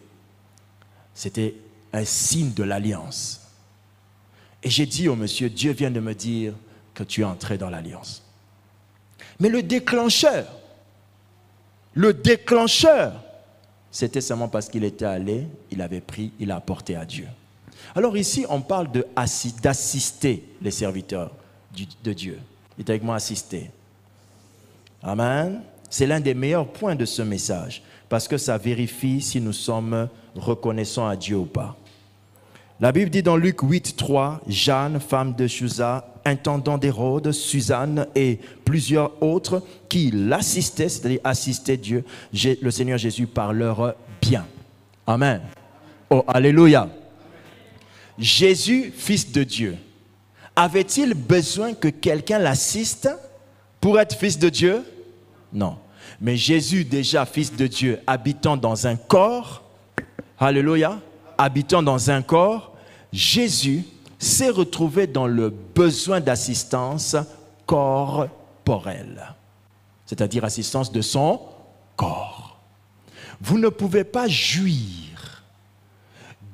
A: C'était un signe de l'alliance. Et j'ai dit au monsieur, Dieu vient de me dire que tu es entré dans l'alliance. Mais le déclencheur, c'était seulement parce qu'il était allé, il avait pris, il a apporté à Dieu. Alors ici, on parle d'assister les serviteurs de Dieu. Dites avec moi, assister. Amen. C'est l'un des meilleurs points de ce message, parce que ça vérifie si nous sommes reconnaissants à Dieu ou pas. La Bible dit dans Luc 8, 3, Jeanne, femme de Chuza, intendant d'Hérode, Suzanne et plusieurs autres qui l'assistaient, c'est-à-dire assistaient Dieu, le Seigneur Jésus par leur bien. Amen. Oh, alléluia. Jésus, fils de Dieu, avait-il besoin que quelqu'un l'assiste pour être fils de Dieu? Non. Mais Jésus, déjà fils de Dieu, habitant dans un corps, alléluia, habitant dans un corps, Jésus s'est retrouvé dans le besoin d'assistance corporelle, c'est-à-dire assistance de son corps. Vous ne pouvez pas jouir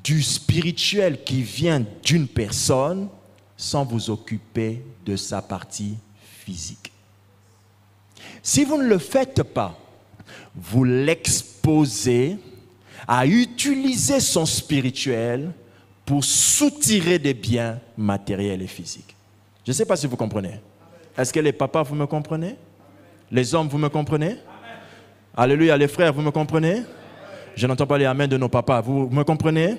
A: du spirituel qui vient d'une personne sans vous occuper de sa partie physique. Si vous ne le faites pas, vous l'exposez à utiliser son spirituel pour soutirer des biens matériels et physiques. Je ne sais pas si vous comprenez. Est-ce que les papas, vous me comprenez? Les hommes, vous me comprenez? Alléluia, les frères, vous me comprenez? Je n'entends pas les amens de nos papas, vous me comprenez?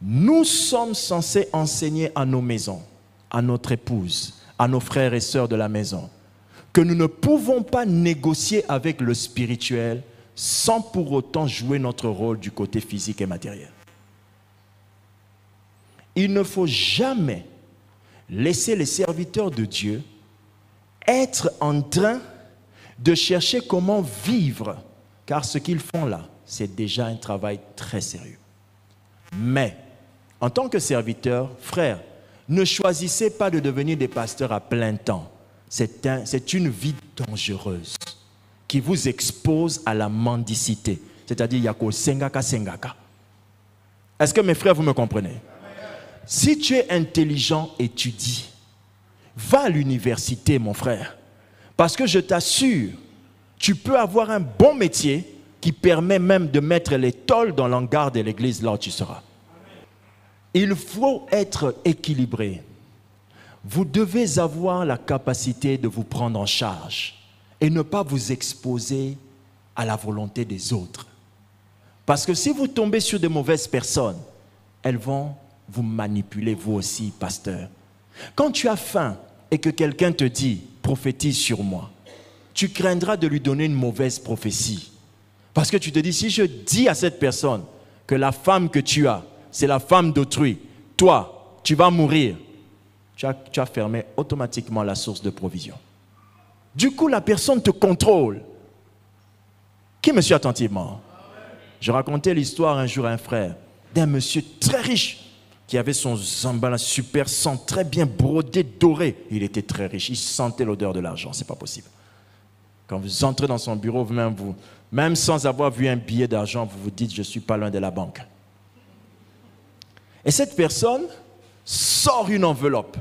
A: Nous sommes censés enseigner à nos maisons, à notre épouse, à nos frères et sœurs de la maison, que nous ne pouvons pas négocier avec le spirituel sans pour autant jouer notre rôle du côté physique et matériel. Il ne faut jamais laisser les serviteurs de Dieu être en train de chercher comment vivre, car ce qu'ils font là, c'est déjà un travail très sérieux. Mais, en tant que serviteur, frère, ne choisissez pas de devenir des pasteurs à plein temps. C'est une vie dangereuse qui vous expose à la mendicité. C'est-à-dire, il y a qu'au sengaka sengaka. Est-ce que mes frères, vous me comprenez? Si tu es intelligent, étudie. Va à l'université, mon frère. Parce que je t'assure, tu peux avoir un bon métier qui permet même de mettre les tôles dans l'hangar de l'église là où tu seras. Il faut être équilibré. Vous devez avoir la capacité de vous prendre en charge et ne pas vous exposer à la volonté des autres. Parce que si vous tombez sur de mauvaises personnes, elles vont vous manipuler, vous aussi, pasteur. Quand tu as faim et que quelqu'un te dit « prophétise sur moi », tu craindras de lui donner une mauvaise prophétie. Parce que tu te dis, si je dis à cette personne que la femme que tu as, c'est la femme d'autrui, toi, tu vas mourir, tu as fermé automatiquement la source de provision. Du coup, la personne te contrôle. Qui me suit attentivement? Je racontais l'histoire un jour à un frère d'un monsieur très riche qui avait son zambala super sang très bien brodé, doré. Il était très riche, il sentait l'odeur de l'argent, c'est pas possible. Quand vous entrez dans son bureau, même sans avoir vu un billet d'argent, vous vous dites, je ne suis pas loin de la banque. Et cette personne sort une enveloppe.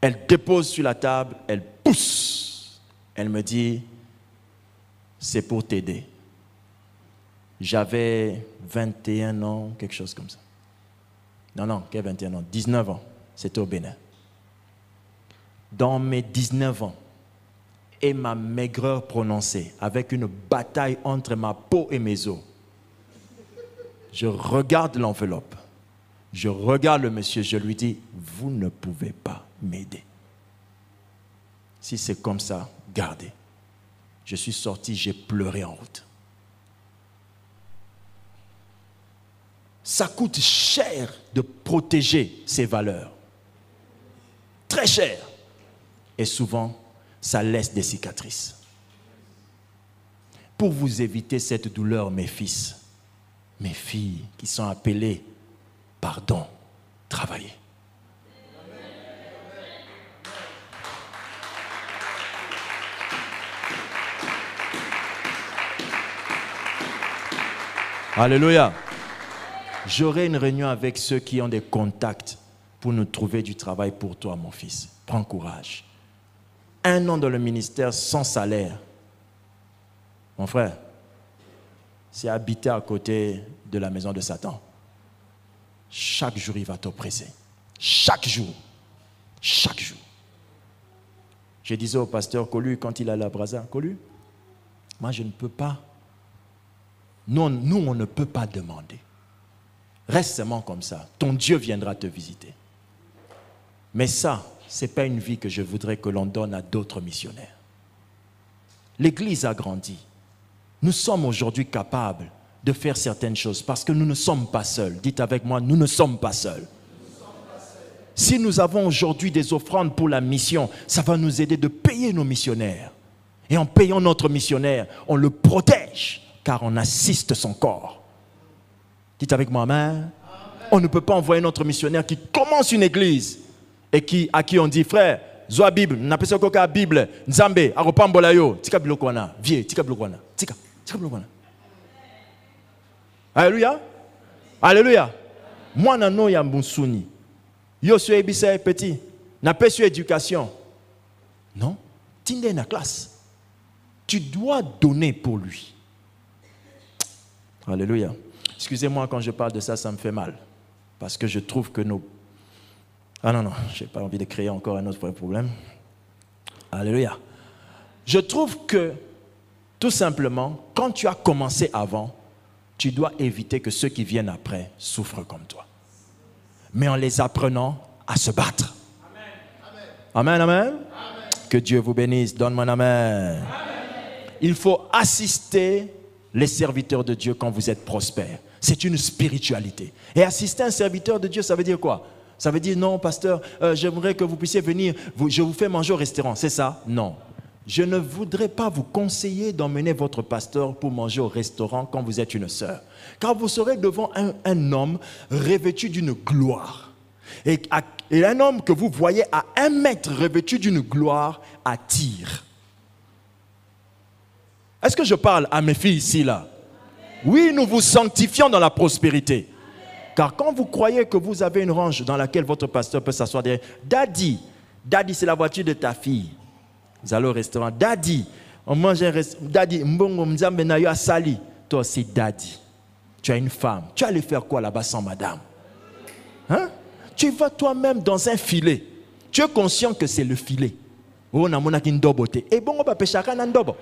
A: Elle dépose sur la table, elle pousse. Elle me dit, c'est pour t'aider. J'avais 21 ans, quelque chose comme ça. Non, quel 21 ans? 19 ans. C'était au Bénin. Dans mes 19 ans, et ma maigreur prononcée, avec une bataille entre ma peau et mes os, je regarde l'enveloppe, je regarde le monsieur, je lui dis, vous ne pouvez pas m'aider. Si c'est comme ça, gardez. Je suis sorti, j'ai pleuré en route. Ça coûte cher de protéger ses valeurs. Très cher. Et souvent, ça laisse des cicatrices. Pour vous éviter cette douleur, mes fils, mes filles qui sont appelées, pardon, travaillez. Alléluia. J'aurai une réunion avec ceux qui ont des contacts pour nous trouver du travail pour toi, mon fils. Prends courage. 1 an dans le ministère sans salaire. Mon frère, c'est habiter à côté de la maison de Satan. Chaque jour, il va t'oppresser. Chaque jour. Chaque jour. Je disais au pasteur Colu, quand il allait à Brazza, Colu, moi je ne peux pas. Nous, on ne peut pas demander. Reste seulement comme ça. Ton Dieu viendra te visiter. Mais ça, ce n'est pas une vie que je voudrais que l'on donne à d'autres missionnaires. L'Église a grandi. Nous sommes aujourd'hui capables de faire certaines choses parce que nous ne sommes pas seuls. Dites avec moi, nous ne sommes pas seuls. Si nous avons aujourd'hui des offrandes pour la mission, ça va nous aider de payer nos missionnaires. Et en payant notre missionnaire, on le protège car on assiste son corps. Dites avec moi, amen. On ne peut pas envoyer notre missionnaire qui commence une église et à qui on dit, frère, Zoa Bible, n'appelle ça quoi Bible, Nzambe, Aropambolayo, Tika Bilokwana, Vie, Tika Bilokwana, Tika Bilokwana. Alléluia. Alléluia. Moi, nano ya mbusuni. Yo suis ebisa petit. N'a pas sur éducation. Non. Tinde na classe. Tu dois donner pour lui. Alléluia. Excusez-moi, quand je parle de ça, ça me fait mal. Parce que je trouve que nos... Ah non, je n'ai pas envie de créer encore un autre problème. Alléluia. Je trouve que, tout simplement, quand tu as commencé avant, tu dois éviter que ceux qui viennent après souffrent comme toi. Mais en les apprenant à se battre. Amen, amen. Amen. Que Dieu vous bénisse. Donne-moi un amen. Amen. Il faut assister les serviteurs de Dieu quand vous êtes prospères. C'est une spiritualité. Et assister un serviteur de Dieu, ça veut dire quoi? Ça veut dire, non, pasteur, j'aimerais que vous puissiez venir, je vous fais manger au restaurant. C'est ça? Non. Je ne voudrais pas vous conseiller d'emmener votre pasteur pour manger au restaurant quand vous êtes une sœur. Car vous serez devant un homme revêtu d'une gloire. Et un homme que vous voyez à 1 mètre revêtu d'une gloire attire. Est-ce que je parle à mes filles ici, là? Oui, nous vous sanctifions dans la prospérité. Car quand vous croyez que vous avez une range dans laquelle votre pasteur peut s'asseoir derrière, Daddy, c'est la voiture de ta fille. Vous allez au restaurant, Daddy, on mange un restaurant, Daddy, mbongo mzambe na yo asali. Toi c'est Daddy. Tu as une femme. Tu vas aller faire quoi là-bas sans madame? Hein? Tu vas toi-même dans un filet. Tu es conscient que c'est le filet. Oh, na mona ki ndobo te. Et bon, on va pêcher à ndobo.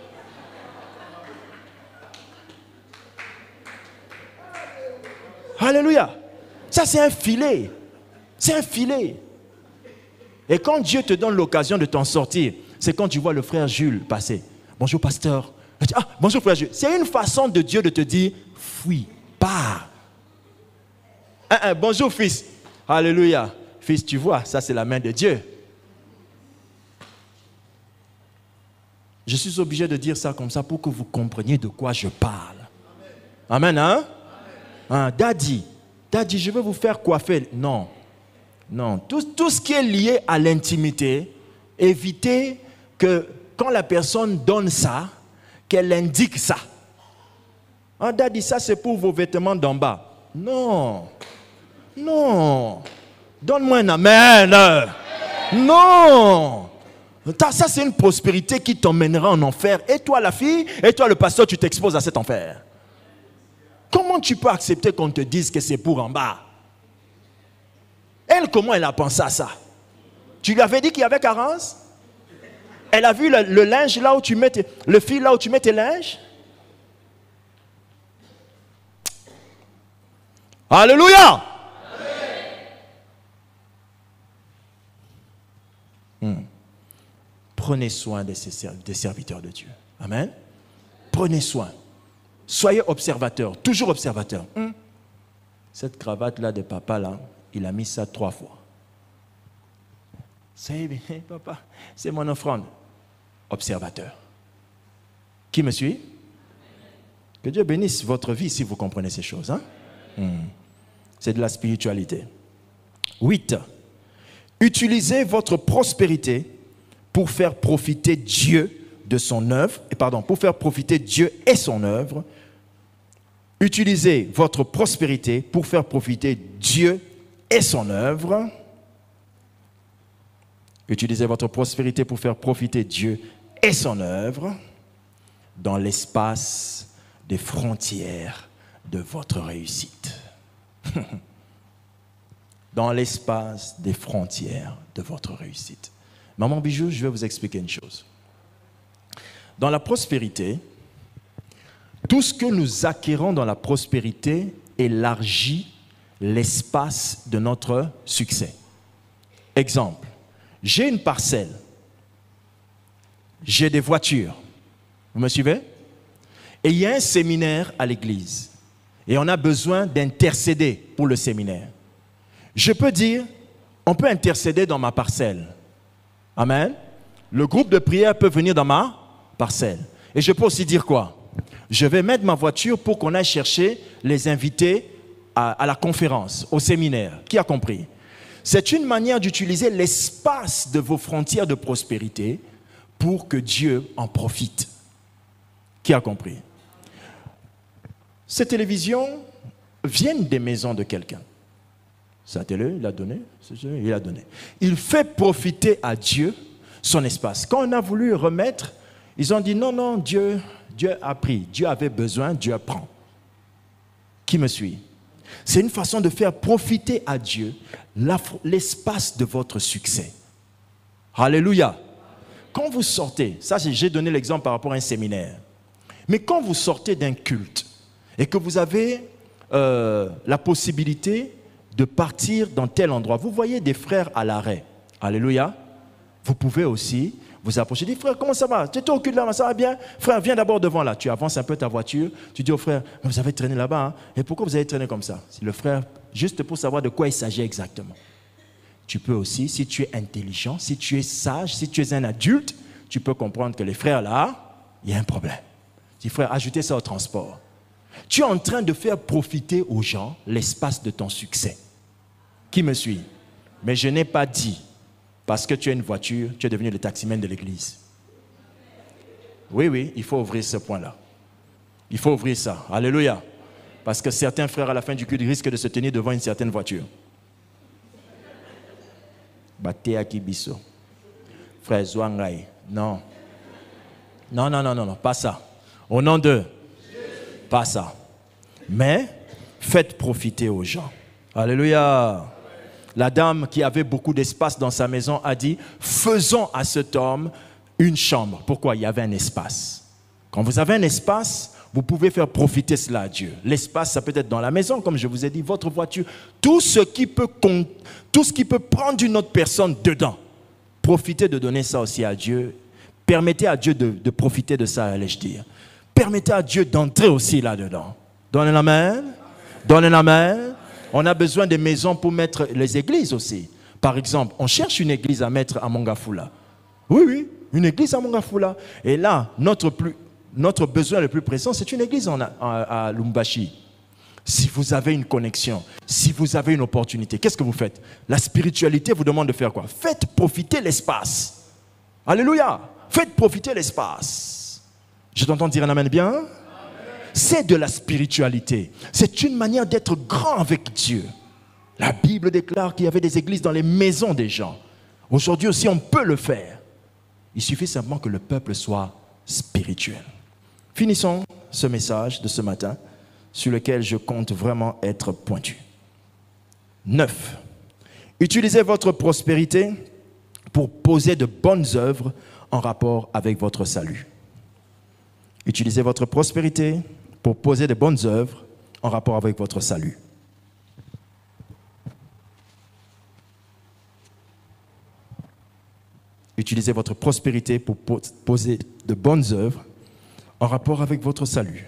A: Alléluia. Ça, c'est un filet. C'est un filet. Et quand Dieu te donne l'occasion de t'en sortir, c'est quand tu vois le frère Jules passer. Bonjour, pasteur. Ah, bonjour, frère Jules. C'est une façon de Dieu de te dire, fuis, pars. Bonjour, fils. Alléluia. Fils, tu vois, ça, c'est la main de Dieu. Je suis obligé de dire ça comme ça pour que vous compreniez de quoi je parle. Amen, hein? Daddy, je veux vous faire coiffer. Non. Tout ce qui est lié à l'intimité, évitez que quand la personne donne ça, qu'elle indique ça. Daddy, ça c'est pour vos vêtements d'en bas. Non. Donne-moi un amen. Non. Ça c'est une prospérité qui t'emmènera en enfer. Et toi la fille, et toi le pasteur, tu t'exposes à cet enfer. Comment tu peux accepter qu'on te dise que c'est pour en bas? Elle, comment elle a pensé à ça? Tu lui avais dit qu'il y avait carence? Elle a vu le linge là où tu mets le fil là où tu mets tes linges? Alléluia! Prenez soin des serviteurs de Dieu. Amen. Prenez soin. Soyez observateurs, toujours observateurs. Cette cravate-là de papa, là, il a mis ça 3 fois. C'est bien, papa, c'est mon offrande. Observateur. Qui me suit? Que Dieu bénisse votre vie si vous comprenez ces choses. Hein? C'est de la spiritualité. 8. Utilisez votre prospérité pour faire profiter Dieu de son œuvre, pour faire profiter Dieu et son œuvre. Utilisez votre prospérité pour faire profiter Dieu et son œuvre. Utilisez votre prospérité pour faire profiter Dieu et son œuvre dans l'espace des frontières de votre réussite. Dans l'espace des frontières de votre réussite. Maman Bijou, je vais vous expliquer une chose. Dans la prospérité, tout ce que nous acquérons dans la prospérité élargit l'espace de notre succès. Exemple, j'ai une parcelle, j'ai des voitures, vous me suivez? Et il y a un séminaire à l'église et on a besoin d'intercéder pour le séminaire. Je peux dire, on peut intercéder dans ma parcelle. Amen. Le groupe de prière peut venir dans ma parcelle. Et je peux aussi dire quoi? Je vais mettre ma voiture pour qu'on aille chercher les invités à la conférence, au séminaire. Qui a compris? C'est une manière d'utiliser l'espace de vos frontières de prospérité pour que Dieu en profite. Qui a compris? Ces télévisions viennent des maisons de quelqu'un. Sa télé, il a donné, il a donné. Il fait profiter à Dieu son espace. Quand on a voulu remettre, ils ont dit non, Dieu a pris. Dieu avait besoin, Dieu prend. Qui me suit? C'est une façon de faire profiter à Dieu l'espace de votre succès. Alléluia. Quand vous sortez, ça j'ai donné l'exemple par rapport à un séminaire, mais quand vous sortez d'un culte et que vous avez la possibilité de partir dans tel endroit, vous voyez des frères à l'arrêt. Alléluia. Vous pouvez aussi vous approcher. Dis frère, comment ça va? Tu étais au culte là, ça va bien? Frère, viens d'abord devant là. Tu avances un peu ta voiture. Tu dis au frère, vous avez traîné là-bas. Hein? Et pourquoi vous avez traîné comme ça? C'est le frère, juste pour savoir de quoi il s'agit exactement. Tu peux aussi, si tu es intelligent, si tu es sage, si tu es un adulte, tu peux comprendre que les frères là, il y a un problème. Dis frère, ajoutez ça au transport. Tu es en train de faire profiter aux gens l'espace de ton succès. Qui me suit? Mais je n'ai pas dit, parce que tu as une voiture, tu es devenu le taximène de l'église. Oui, il faut ouvrir ce point-là. Il faut ouvrir ça. Alléluia. Parce que certains frères à la fin du culte risquent de se tenir devant une certaine voiture. Baté à Kibiso. Frère Zouangaï. Non. Non, pas ça. Au nom de... Pas ça. Mais faites profiter aux gens. Alléluia. La dame qui avait beaucoup d'espace dans sa maison a dit, faisons à cet homme une chambre. Pourquoi? Il y avait un espace. Quand vous avez un espace, vous pouvez faire profiter cela à Dieu. L'espace, ça peut être dans la maison, comme je vous ai dit, votre voiture, tout ce qui peut prendre une autre personne dedans. Profitez de donner ça aussi à Dieu. Permettez à Dieu de profiter de ça, allais-je dire. Permettez à Dieu d'entrer aussi là-dedans. Donnez l'amen. Donnez l'amen. On a besoin de maisons pour mettre les églises aussi. Par exemple, on cherche une église à mettre à Mongafula. Oui, une église à Mongafula. Et là, notre besoin le plus pressant, c'est une église à Lumbashi. Si vous avez une connexion, si vous avez une opportunité, qu'est-ce que vous faites? La spiritualité vous demande de faire quoi? Faites profiter l'espace. Alléluia. Faites profiter l'espace. Je t'entends dire un amen bien? Amen. C'est de la spiritualité. C'est une manière d'être grand avec Dieu. La Bible déclare qu'il y avait des églises dans les maisons des gens. Aujourd'hui aussi, on peut le faire. Il suffit simplement que le peuple soit spirituel. Finissons ce message de ce matin sur lequel je compte vraiment être pointu. 9. Utilisez votre prospérité pour poser de bonnes œuvres en rapport avec votre salut. Utilisez votre prospérité pour poser de bonnes œuvres en rapport avec votre salut. Utilisez votre prospérité pour poser de bonnes œuvres en rapport avec votre salut.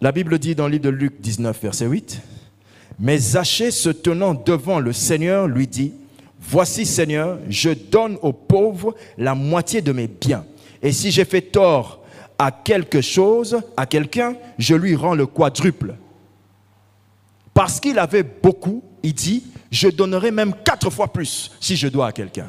A: La Bible dit dans le livre de Luc 19, verset 8, « Mais Zachée, se tenant devant le Seigneur, lui dit, « Voici, Seigneur, je donne aux pauvres la moitié de mes biens. Et si j'ai fait tort à quelque chose, à quelqu'un, je lui rends le quadruple. » Parce qu'il avait beaucoup, il dit, « Je donnerai même 4 fois plus si je dois à quelqu'un. »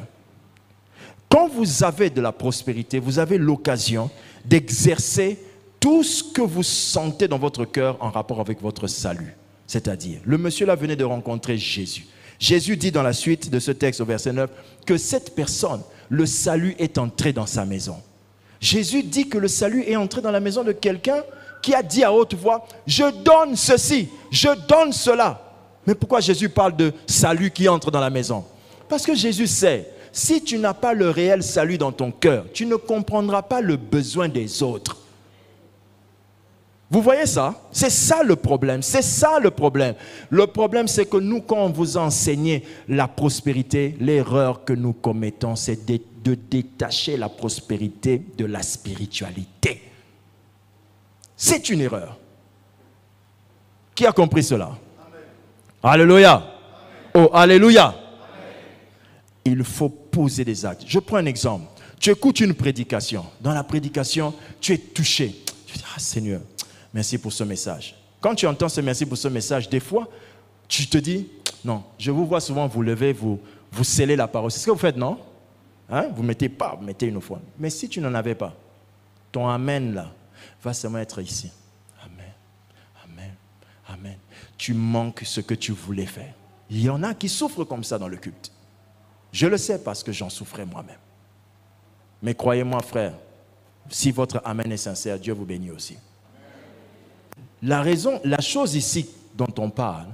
A: Quand vous avez de la prospérité, vous avez l'occasion d'exercer tout ce que vous sentez dans votre cœur en rapport avec votre salut. C'est-à-dire, le monsieur là venait de rencontrer Jésus. Jésus dit dans la suite de ce texte au verset 9 que cette personne, le salut est entré dans sa maison. Jésus dit que le salut est entré dans la maison de quelqu'un qui a dit à haute voix, je donne ceci, je donne cela. Mais pourquoi Jésus parle de salut qui entre dans la maison? Parce que Jésus sait, si tu n'as pas le réel salut dans ton cœur, tu ne comprendras pas le besoin des autres. Vous voyez ça? C'est ça le problème. C'est ça le problème. Le problème, c'est que nous, quand on vous a enseigné la prospérité, l'erreur que nous commettons, c'est de détacher la prospérité de la spiritualité. C'est une erreur. Qui a compris cela? Amen. Alléluia. Amen. Oh, alléluia. Amen. Il faut poser des actes. Je prends un exemple. Tu écoutes une prédication. Dans la prédication, tu es touché. Tu dis, ah Seigneur, merci pour ce message. Quand tu entends ce merci pour ce message, des fois, tu te dis, non, je vous vois souvent vous lever, vous scellez la parole. C'est ce que vous faites, non? Hein? Vous mettez pas, vous mettez une fois. Mais si tu n'en avais pas, ton amen là, va seulement être ici. Amen, amen, amen. Tu manques ce que tu voulais faire. Il y en a qui souffrent comme ça dans le culte. Je le sais parce que j'en souffrais moi-même. Mais croyez-moi, frère, si votre amen est sincère, Dieu vous bénit aussi. La chose ici dont on parle,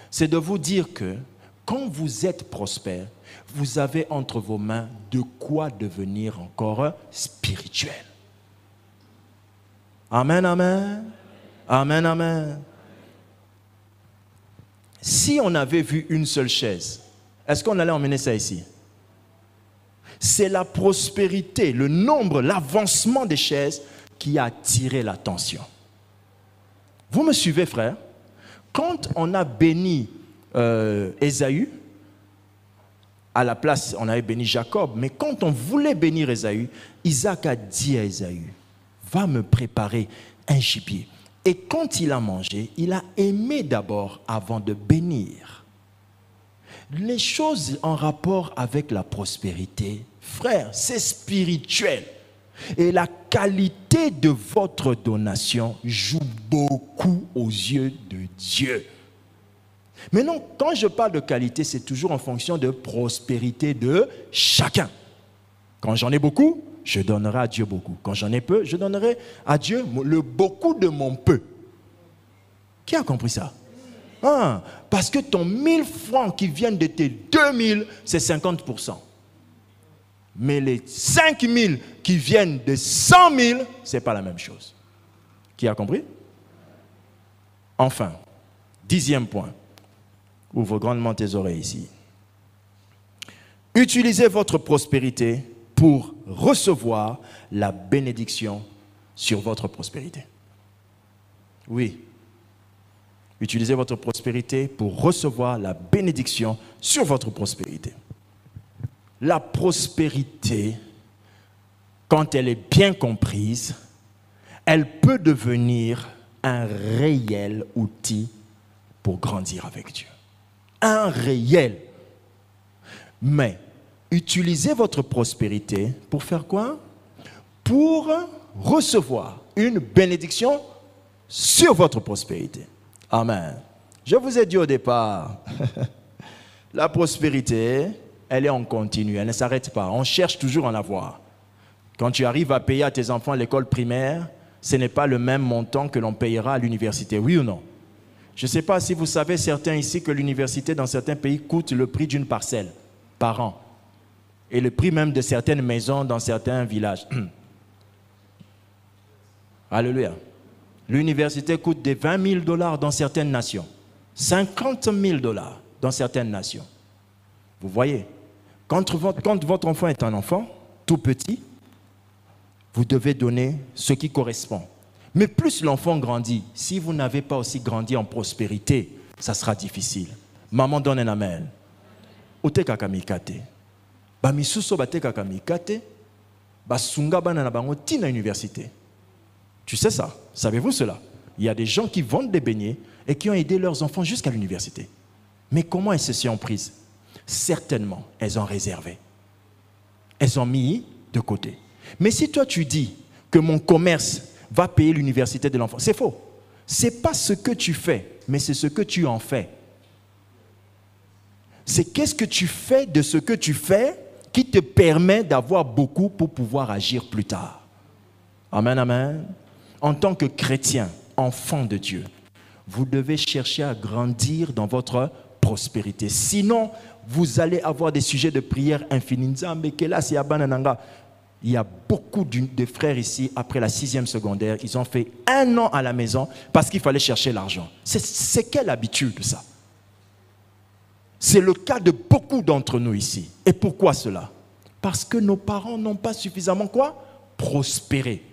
A: c'est de vous dire que quand vous êtes prospère, vous avez entre vos mains de quoi devenir encore spirituel. Amen, amen. Amen, amen. Si on avait vu une seule chaise, est-ce qu'on allait emmener ça ici? C'est la prospérité, le nombre, l'avancement des chaises qui a attiré l'attention. Vous me suivez, frère? Quand on a béni Ésaü, à la place, on avait béni Jacob, mais quand on voulait bénir Ésaü, Isaac a dit à Ésaü, va me préparer un gibier. Et quand il a mangé, il a aimé d'abord avant de bénir. Les choses en rapport avec la prospérité, frère, c'est spirituel. Et la qualité de votre donation joue beaucoup aux yeux de Dieu. Maintenant, quand je parle de qualité, c'est toujours en fonction de prospérité de chacun. Quand j'en ai beaucoup, je donnerai à Dieu beaucoup. Quand j'en ai peu, je donnerai à Dieu le beaucoup de mon peu. Qui a compris ça? Parce que ton 1000 francs qui viennent de tes 2000, c'est 50%. Mais les 5000 qui viennent de 100 000, ce n'est pas la même chose. Qui a compris? Enfin, 10e point. Ouvre grandement tes oreilles ici. Utilisez votre prospérité pour recevoir la bénédiction sur votre prospérité. Oui. Utilisez votre prospérité pour recevoir la bénédiction sur votre prospérité. La prospérité, quand elle est bien comprise, elle peut devenir un réel outil pour grandir avec Dieu. Un réel. Mais utilisez votre prospérité pour faire quoi? Pour recevoir une bénédiction sur votre prospérité. Amen. Je vous ai dit au départ, la prospérité, elle est en continu, elle ne s'arrête pas. On cherche toujours à en avoir. Quand tu arrives à payer à tes enfants l'école primaire, ce n'est pas le même montant que l'on payera à l'université, oui ou non? Je ne sais pas si vous savez, certains ici, que l'université dans certains pays coûte le prix d'une parcelle par an. Et le prix même de certaines maisons dans certains villages. Alléluia. L'université coûte des 20 000 $ dans certaines nations. 50 000 $ dans certaines nations. Vous voyez, quand votre enfant est un enfant, tout petit, vous devez donner ce qui correspond. Mais plus l'enfant grandit, si vous n'avez pas aussi grandi en prospérité, ça sera difficile. Maman donne un amen. Ote kakamikate. Ba misuso bate kakamikate. Ba sunga bana na bango tina université. Tu sais ça? Savez-vous cela? Il y a des gens qui vendent des beignets et qui ont aidé leurs enfants jusqu'à l'université. Mais comment elles se sont prises? Certainement, elles ont réservé. Elles ont mis de côté. Mais si toi tu dis que mon commerce va payer l'université de l'enfant, c'est faux. Ce n'est pas ce que tu fais, mais c'est ce que tu en fais. C'est qu'est-ce que tu fais de ce que tu fais qui te permet d'avoir beaucoup pour pouvoir agir plus tard. Amen, amen. En tant que chrétien, enfant de Dieu, vous devez chercher à grandir dans votre prospérité. Sinon, vous allez avoir des sujets de prière infinis. Il y a beaucoup de frères ici, après la 6e secondaire, ils ont fait 1 an à la maison parce qu'il fallait chercher l'argent. C'est quelle habitude ça? C'est le cas de beaucoup d'entre nous ici. Et pourquoi cela? Parce que nos parents n'ont pas suffisamment quoi? Prospéré.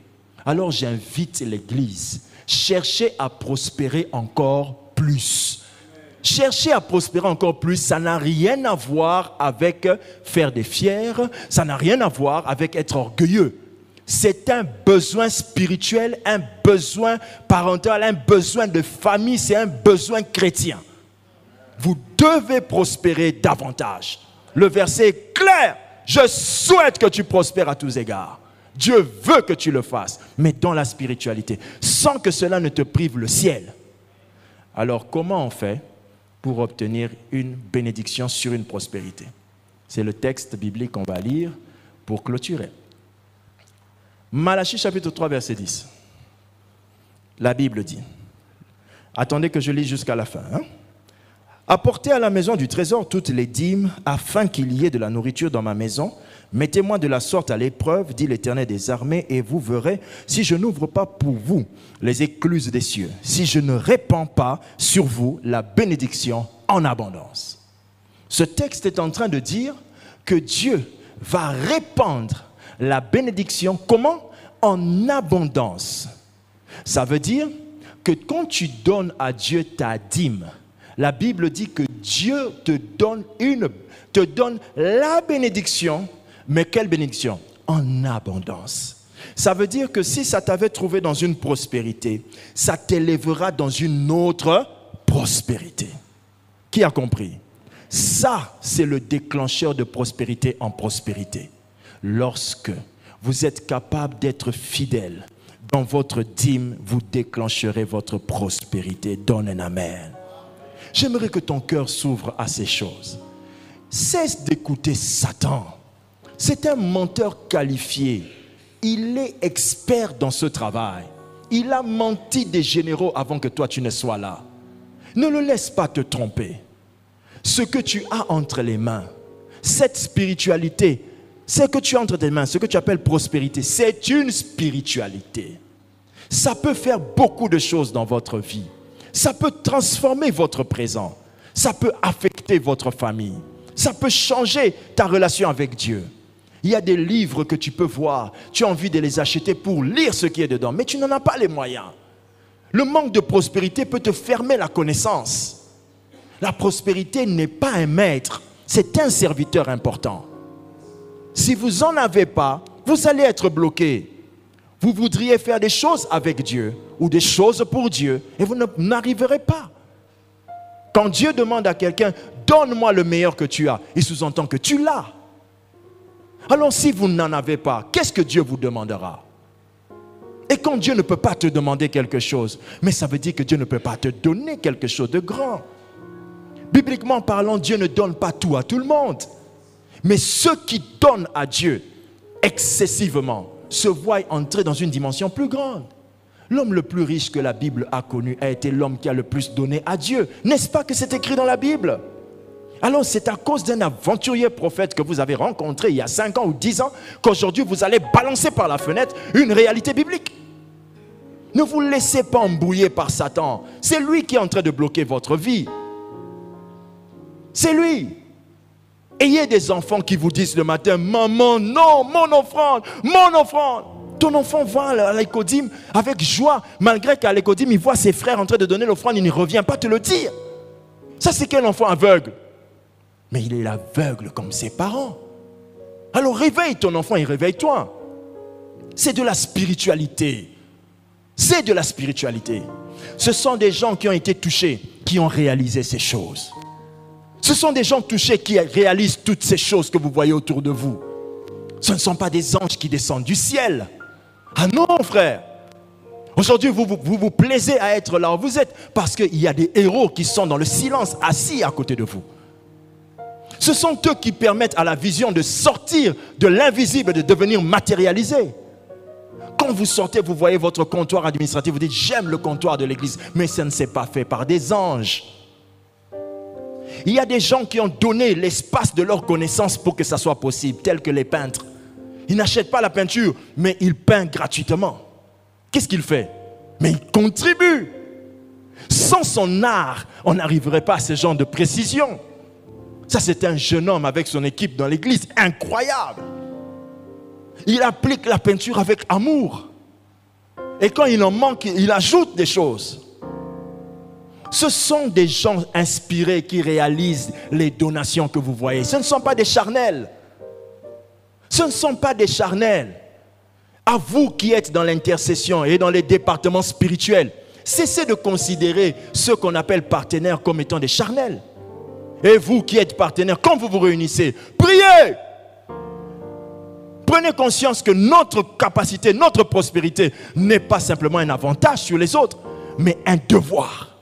A: Alors j'invite l'Église, cherchez à prospérer encore plus. Chercher à prospérer encore plus, ça n'a rien à voir avec faire des fiers, ça n'a rien à voir avec être orgueilleux. C'est un besoin spirituel, un besoin parental, un besoin de famille, c'est un besoin chrétien. Vous devez prospérer davantage. Le verset est clair. Je souhaite que tu prospères à tous égards. Dieu veut que tu le fasses, mais dans la spiritualité, sans que cela ne te prive le ciel. Alors comment on fait pour obtenir une bénédiction sur une prospérité? C'est le texte biblique qu'on va lire pour clôturer. Malachie chapitre 3 verset 10. La Bible dit, attendez que je lise jusqu'à la fin. Apportez à la maison du trésor toutes les dîmes afin qu'il y ait de la nourriture dans ma maison. Mettez-moi de la sorte à l'épreuve, dit l'Éternel des armées, et vous verrez si je n'ouvre pas pour vous les écluses des cieux, si je ne répands pas sur vous la bénédiction en abondance. Ce texte est en train de dire que Dieu va répandre la bénédiction, comment? En abondance. Ça veut dire que quand tu donnes à Dieu ta dîme, la Bible dit que Dieu te donne la bénédiction. Mais quelle bénédiction? En abondance. Ça veut dire que si ça t'avait trouvé dans une prospérité, ça t'élèvera dans une autre prospérité. Qui a compris? Ça, c'est le déclencheur de prospérité en prospérité. Lorsque vous êtes capable d'être fidèle. Dans votre dîme, vous déclencherez votre prospérité. Donne un amen. J'aimerais que ton cœur s'ouvre à ces choses. Cesse d'écouter Satan. C'est un menteur qualifié. Il est expert dans ce travail. Il a menti des généraux avant que toi tu ne sois là. Ne le laisse pas te tromper. Ce que tu as entre les mains, cette spiritualité, ce que tu as entre tes mains, ce que tu appelles prospérité, c'est une spiritualité. Ça peut faire beaucoup de choses dans votre vie. Ça peut transformer votre présent. Ça peut affecter votre famille. Ça peut changer ta relation avec Dieu. Il y a des livres que tu peux voir. Tu as envie de les acheter pour lire ce qui est dedans. Mais tu n'en as pas les moyens. Le manque de prospérité peut te fermer la connaissance. La prospérité n'est pas un maître. C'est un serviteur important. Si vous n'en avez pas, vous allez être bloqué. Vous voudriez faire des choses avec Dieu ou des choses pour Dieu et vous n'arriverez pas. Quand Dieu demande à quelqu'un, donne-moi le meilleur que tu as, il sous-entend que tu l'as. Alors si vous n'en avez pas, qu'est-ce que Dieu vous demandera? Et quand Dieu ne peut pas te demander quelque chose, mais ça veut dire que Dieu ne peut pas te donner quelque chose de grand. Bibliquement parlant, Dieu ne donne pas tout à tout le monde. Mais ceux qui donnent à Dieu excessivement se voient entrer dans une dimension plus grande. L'homme le plus riche que la Bible a connu a été l'homme qui a le plus donné à Dieu. N'est-ce pas que c'est écrit dans la Bible? Alors c'est à cause d'un aventurier prophète que vous avez rencontré il y a 5 ans ou 10 ans qu'aujourd'hui vous allez balancer par la fenêtre une réalité biblique. Ne vous laissez pas embrouiller par Satan. C'est lui qui est en train de bloquer votre vie. C'est lui. Ayez des enfants qui vous disent le matin, maman, non, mon offrande, mon offrande. Ton enfant va à l'écodime avec joie, malgré qu'à l'écodime, il voit ses frères en train de donner l'offrande, il ne revient pas te le dire. Ça, c'est quel enfant aveugle? Mais il est aveugle comme ses parents. Alors réveille ton enfant et réveille-toi. C'est de la spiritualité. C'est de la spiritualité. Ce sont des gens qui ont été touchés, qui ont réalisé ces choses. Ce sont des gens touchés qui réalisent toutes ces choses que vous voyez autour de vous. Ce ne sont pas des anges qui descendent du ciel. Ah non, frère. Aujourd'hui, vous vous plaisez à être là où vous êtes parce qu'il y a des héros qui sont dans le silence, assis à côté de vous. Ce sont eux qui permettent à la vision de sortir de l'invisible, de devenir matérialisé. Quand vous sortez, vous voyez votre comptoir administratif, vous dites, j'aime le comptoir de l'église, mais ça ne s'est pas fait par des anges. Il y a des gens qui ont donné l'espace de leur connaissance pour que ça soit possible, tels que les peintres. Ils n'achètent pas la peinture, mais ils peignent gratuitement. Qu'est-ce qu'il fait? Mais il contribue. Sans son art, on n'arriverait pas à ce genre de précision. Ça, c'est un jeune homme avec son équipe dans l'église, incroyable. Il applique la peinture avec amour. Et quand il en manque, il ajoute des choses. Ce sont des gens inspirés qui réalisent les donations que vous voyez. Ce ne sont pas des charnels. Ce ne sont pas des charnels. À vous qui êtes dans l'intercession et dans les départements spirituels, cessez de considérer ceux qu'on appelle partenaires comme étant des charnels. Et vous qui êtes partenaires, quand vous vous réunissez, priez. Prenez conscience que notre capacité, notre prospérité n'est pas simplement un avantage sur les autres, mais un devoir.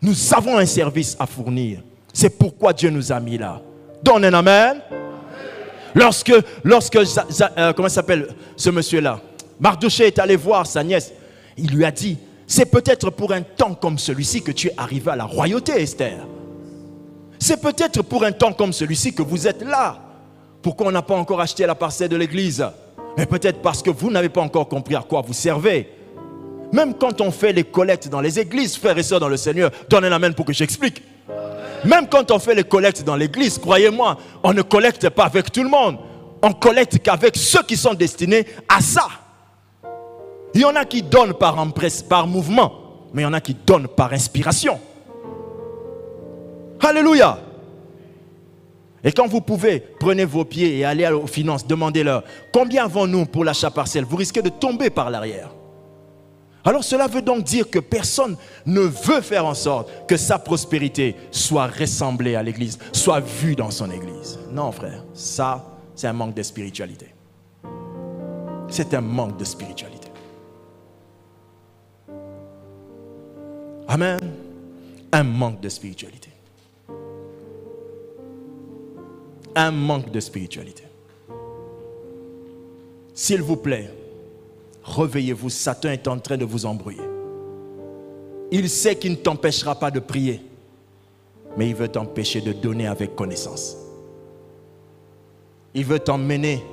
A: Nous avons un service à fournir. C'est pourquoi Dieu nous a mis là. Donne un amen. Lorsque comment s'appelle ce monsieur-là? Mardochée est allé voir sa nièce. Il lui a dit, c'est peut-être pour un temps comme celui-ci que tu es arrivé à la royauté, Esther. C'est peut-être pour un temps comme celui-ci que vous êtes là. Pourquoi on n'a pas encore acheté la parcelle de l'église? Mais peut-être parce que vous n'avez pas encore compris à quoi vous servez. Même quand on fait les collectes dans les églises, frères et sœurs dans le Seigneur, donnez un amen pour que j'explique. Même quand on fait les collectes dans l'église, croyez-moi, on ne collecte pas avec tout le monde. On collecte qu'avec ceux qui sont destinés à ça. Il y en a qui donnent par mouvement, mais il y en a qui donnent par inspiration. Alléluia. Et quand vous pouvez, prenez vos pieds et allez aux finances, demandez-leur, combien avons-nous pour l'achat partiel? Vous risquez de tomber par l'arrière. Alors cela veut donc dire que personne ne veut faire en sorte que sa prospérité soit ressemblée à l'église, soit vue dans son église. Non frère, ça c'est un manque de spiritualité. C'est un manque de spiritualité. Amen. Un manque de spiritualité. Un manque de spiritualité. S'il vous plaît, réveillez-vous. Satan est en train de vous embrouiller. Il sait qu'il ne t'empêchera pas de prier, mais il veut t'empêcher de donner avec connaissance. Il veut t'emmener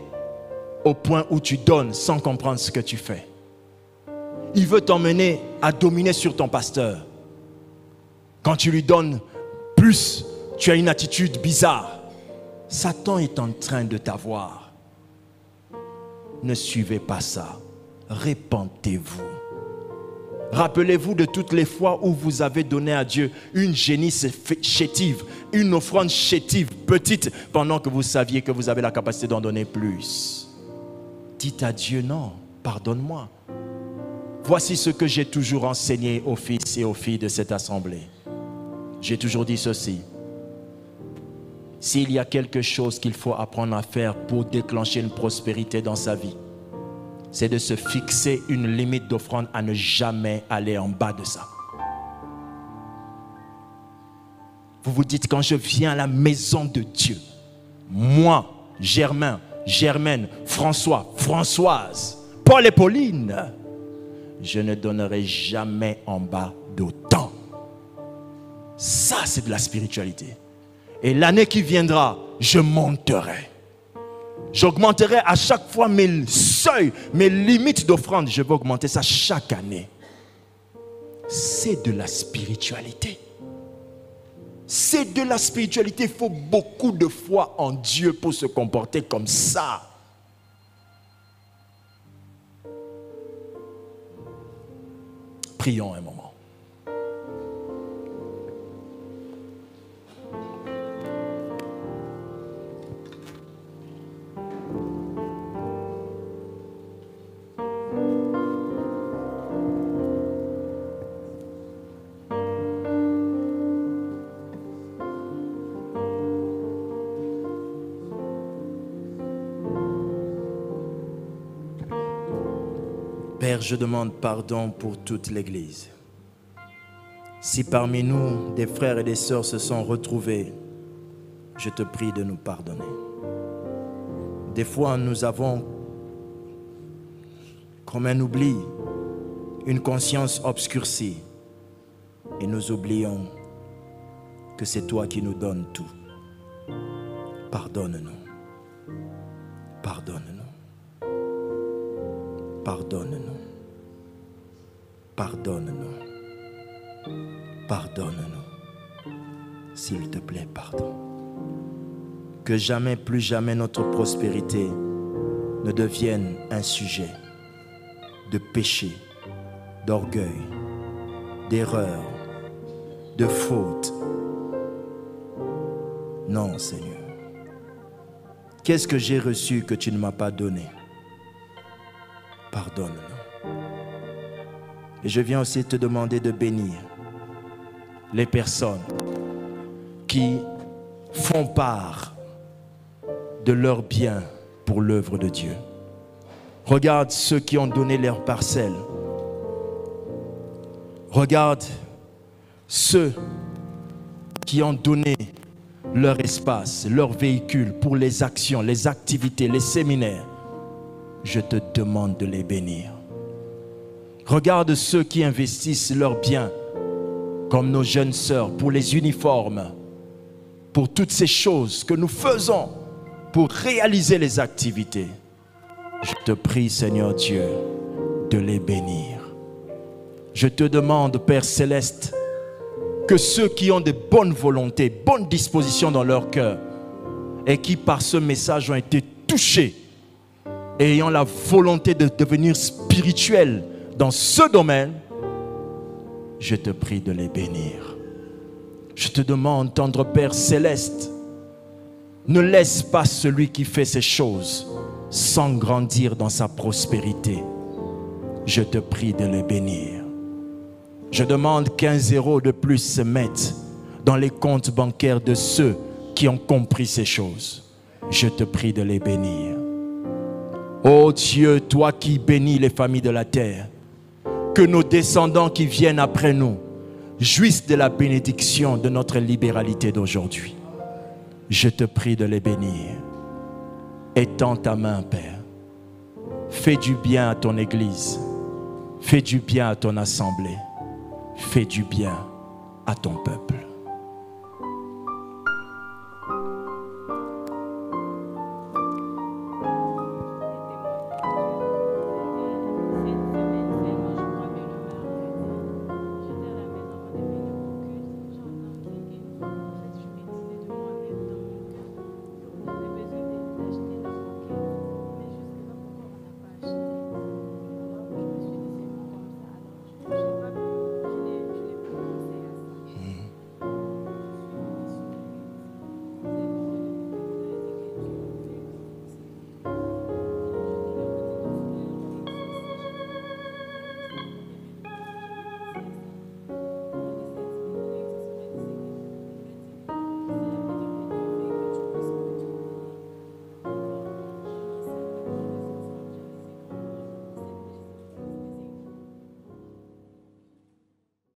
A: au point où tu donnes sans comprendre ce que tu fais. Il veut t'emmener à dominer sur ton pasteur. Quand tu lui donnes plus, tu as une attitude bizarre. Satan est en train de t'avoir. Ne suivez pas ça. Répentez-vous. Rappelez-vous de toutes les fois où vous avez donné à Dieu une génisse chétive, une offrande chétive, petite, pendant que vous saviez que vous avez la capacité d'en donner plus. Dites à Dieu, non, pardonne-moi. Voici ce que j'ai toujours enseigné aux fils et aux filles de cette assemblée. J'ai toujours dit ceci. S'il y a quelque chose qu'il faut apprendre à faire pour déclencher une prospérité dans sa vie, c'est de se fixer une limite d'offrande à ne jamais aller en bas de ça. Vous vous dites, quand je viens à la maison de Dieu, moi, Germain, Germaine, François, Françoise, Paul et Pauline, je ne donnerai jamais en bas d'autant. Ça, c'est de la spiritualité. Et l'année qui viendra, je monterai. J'augmenterai à chaque fois mes seuils, mes limites d'offrande. Je vais augmenter ça chaque année. C'est de la spiritualité. C'est de la spiritualité. Il faut beaucoup de foi en Dieu pour se comporter comme ça. Prions un moment. Père, je demande pardon pour toute l'Église. Si parmi nous, des frères et des sœurs se sont retrouvés, je te prie de nous pardonner. Des fois, nous avons, comme un oubli, une conscience obscurcie. Et nous oublions que c'est toi qui nous donnes tout. Pardonne-nous. Pardonne-nous. Pardonne-nous. Pardonne-nous. Pardonne-nous. S'il te plaît, pardon. Que jamais, plus jamais notre prospérité ne devienne un sujet de péché, d'orgueil, d'erreur, de faute. Non, Seigneur. Qu'est-ce que j'ai reçu que tu ne m'as pas donné? Pardonne-nous. Et je viens aussi te demander de bénir les personnes qui font part de leurs biens pour l'œuvre de Dieu. Regarde ceux qui ont donné leurs parcelles. Regarde ceux qui ont donné leur espace, leur véhicule pour les actions, les activités, les séminaires. Je te demande de les bénir. Regarde ceux qui investissent leurs biens, comme nos jeunes sœurs, pour les uniformes, pour toutes ces choses que nous faisons pour réaliser les activités. Je te prie, Seigneur Dieu, de les bénir. Je te demande, Père Céleste, que ceux qui ont de bonnes volontés, bonnes dispositions dans leur cœur, et qui par ce message ont été touchés, et ayant la volonté de devenir spirituels dans ce domaine, je te prie de les bénir. Je te demande, tendre Père Céleste, ne laisse pas celui qui fait ces choses sans grandir dans sa prospérité. Je te prie de les bénir. Je demande qu'un zéro de plus se mette dans les comptes bancaires de ceux qui ont compris ces choses. Je te prie de les bénir. Oh Dieu, toi qui bénis les familles de la terre, que nos descendants qui viennent après nous jouissent de la bénédiction de notre libéralité d'aujourd'hui. Je te prie de les bénir. Étends ta main, Père. Fais du bien à ton Église. Fais du bien à ton assemblée. Fais du bien à ton peuple.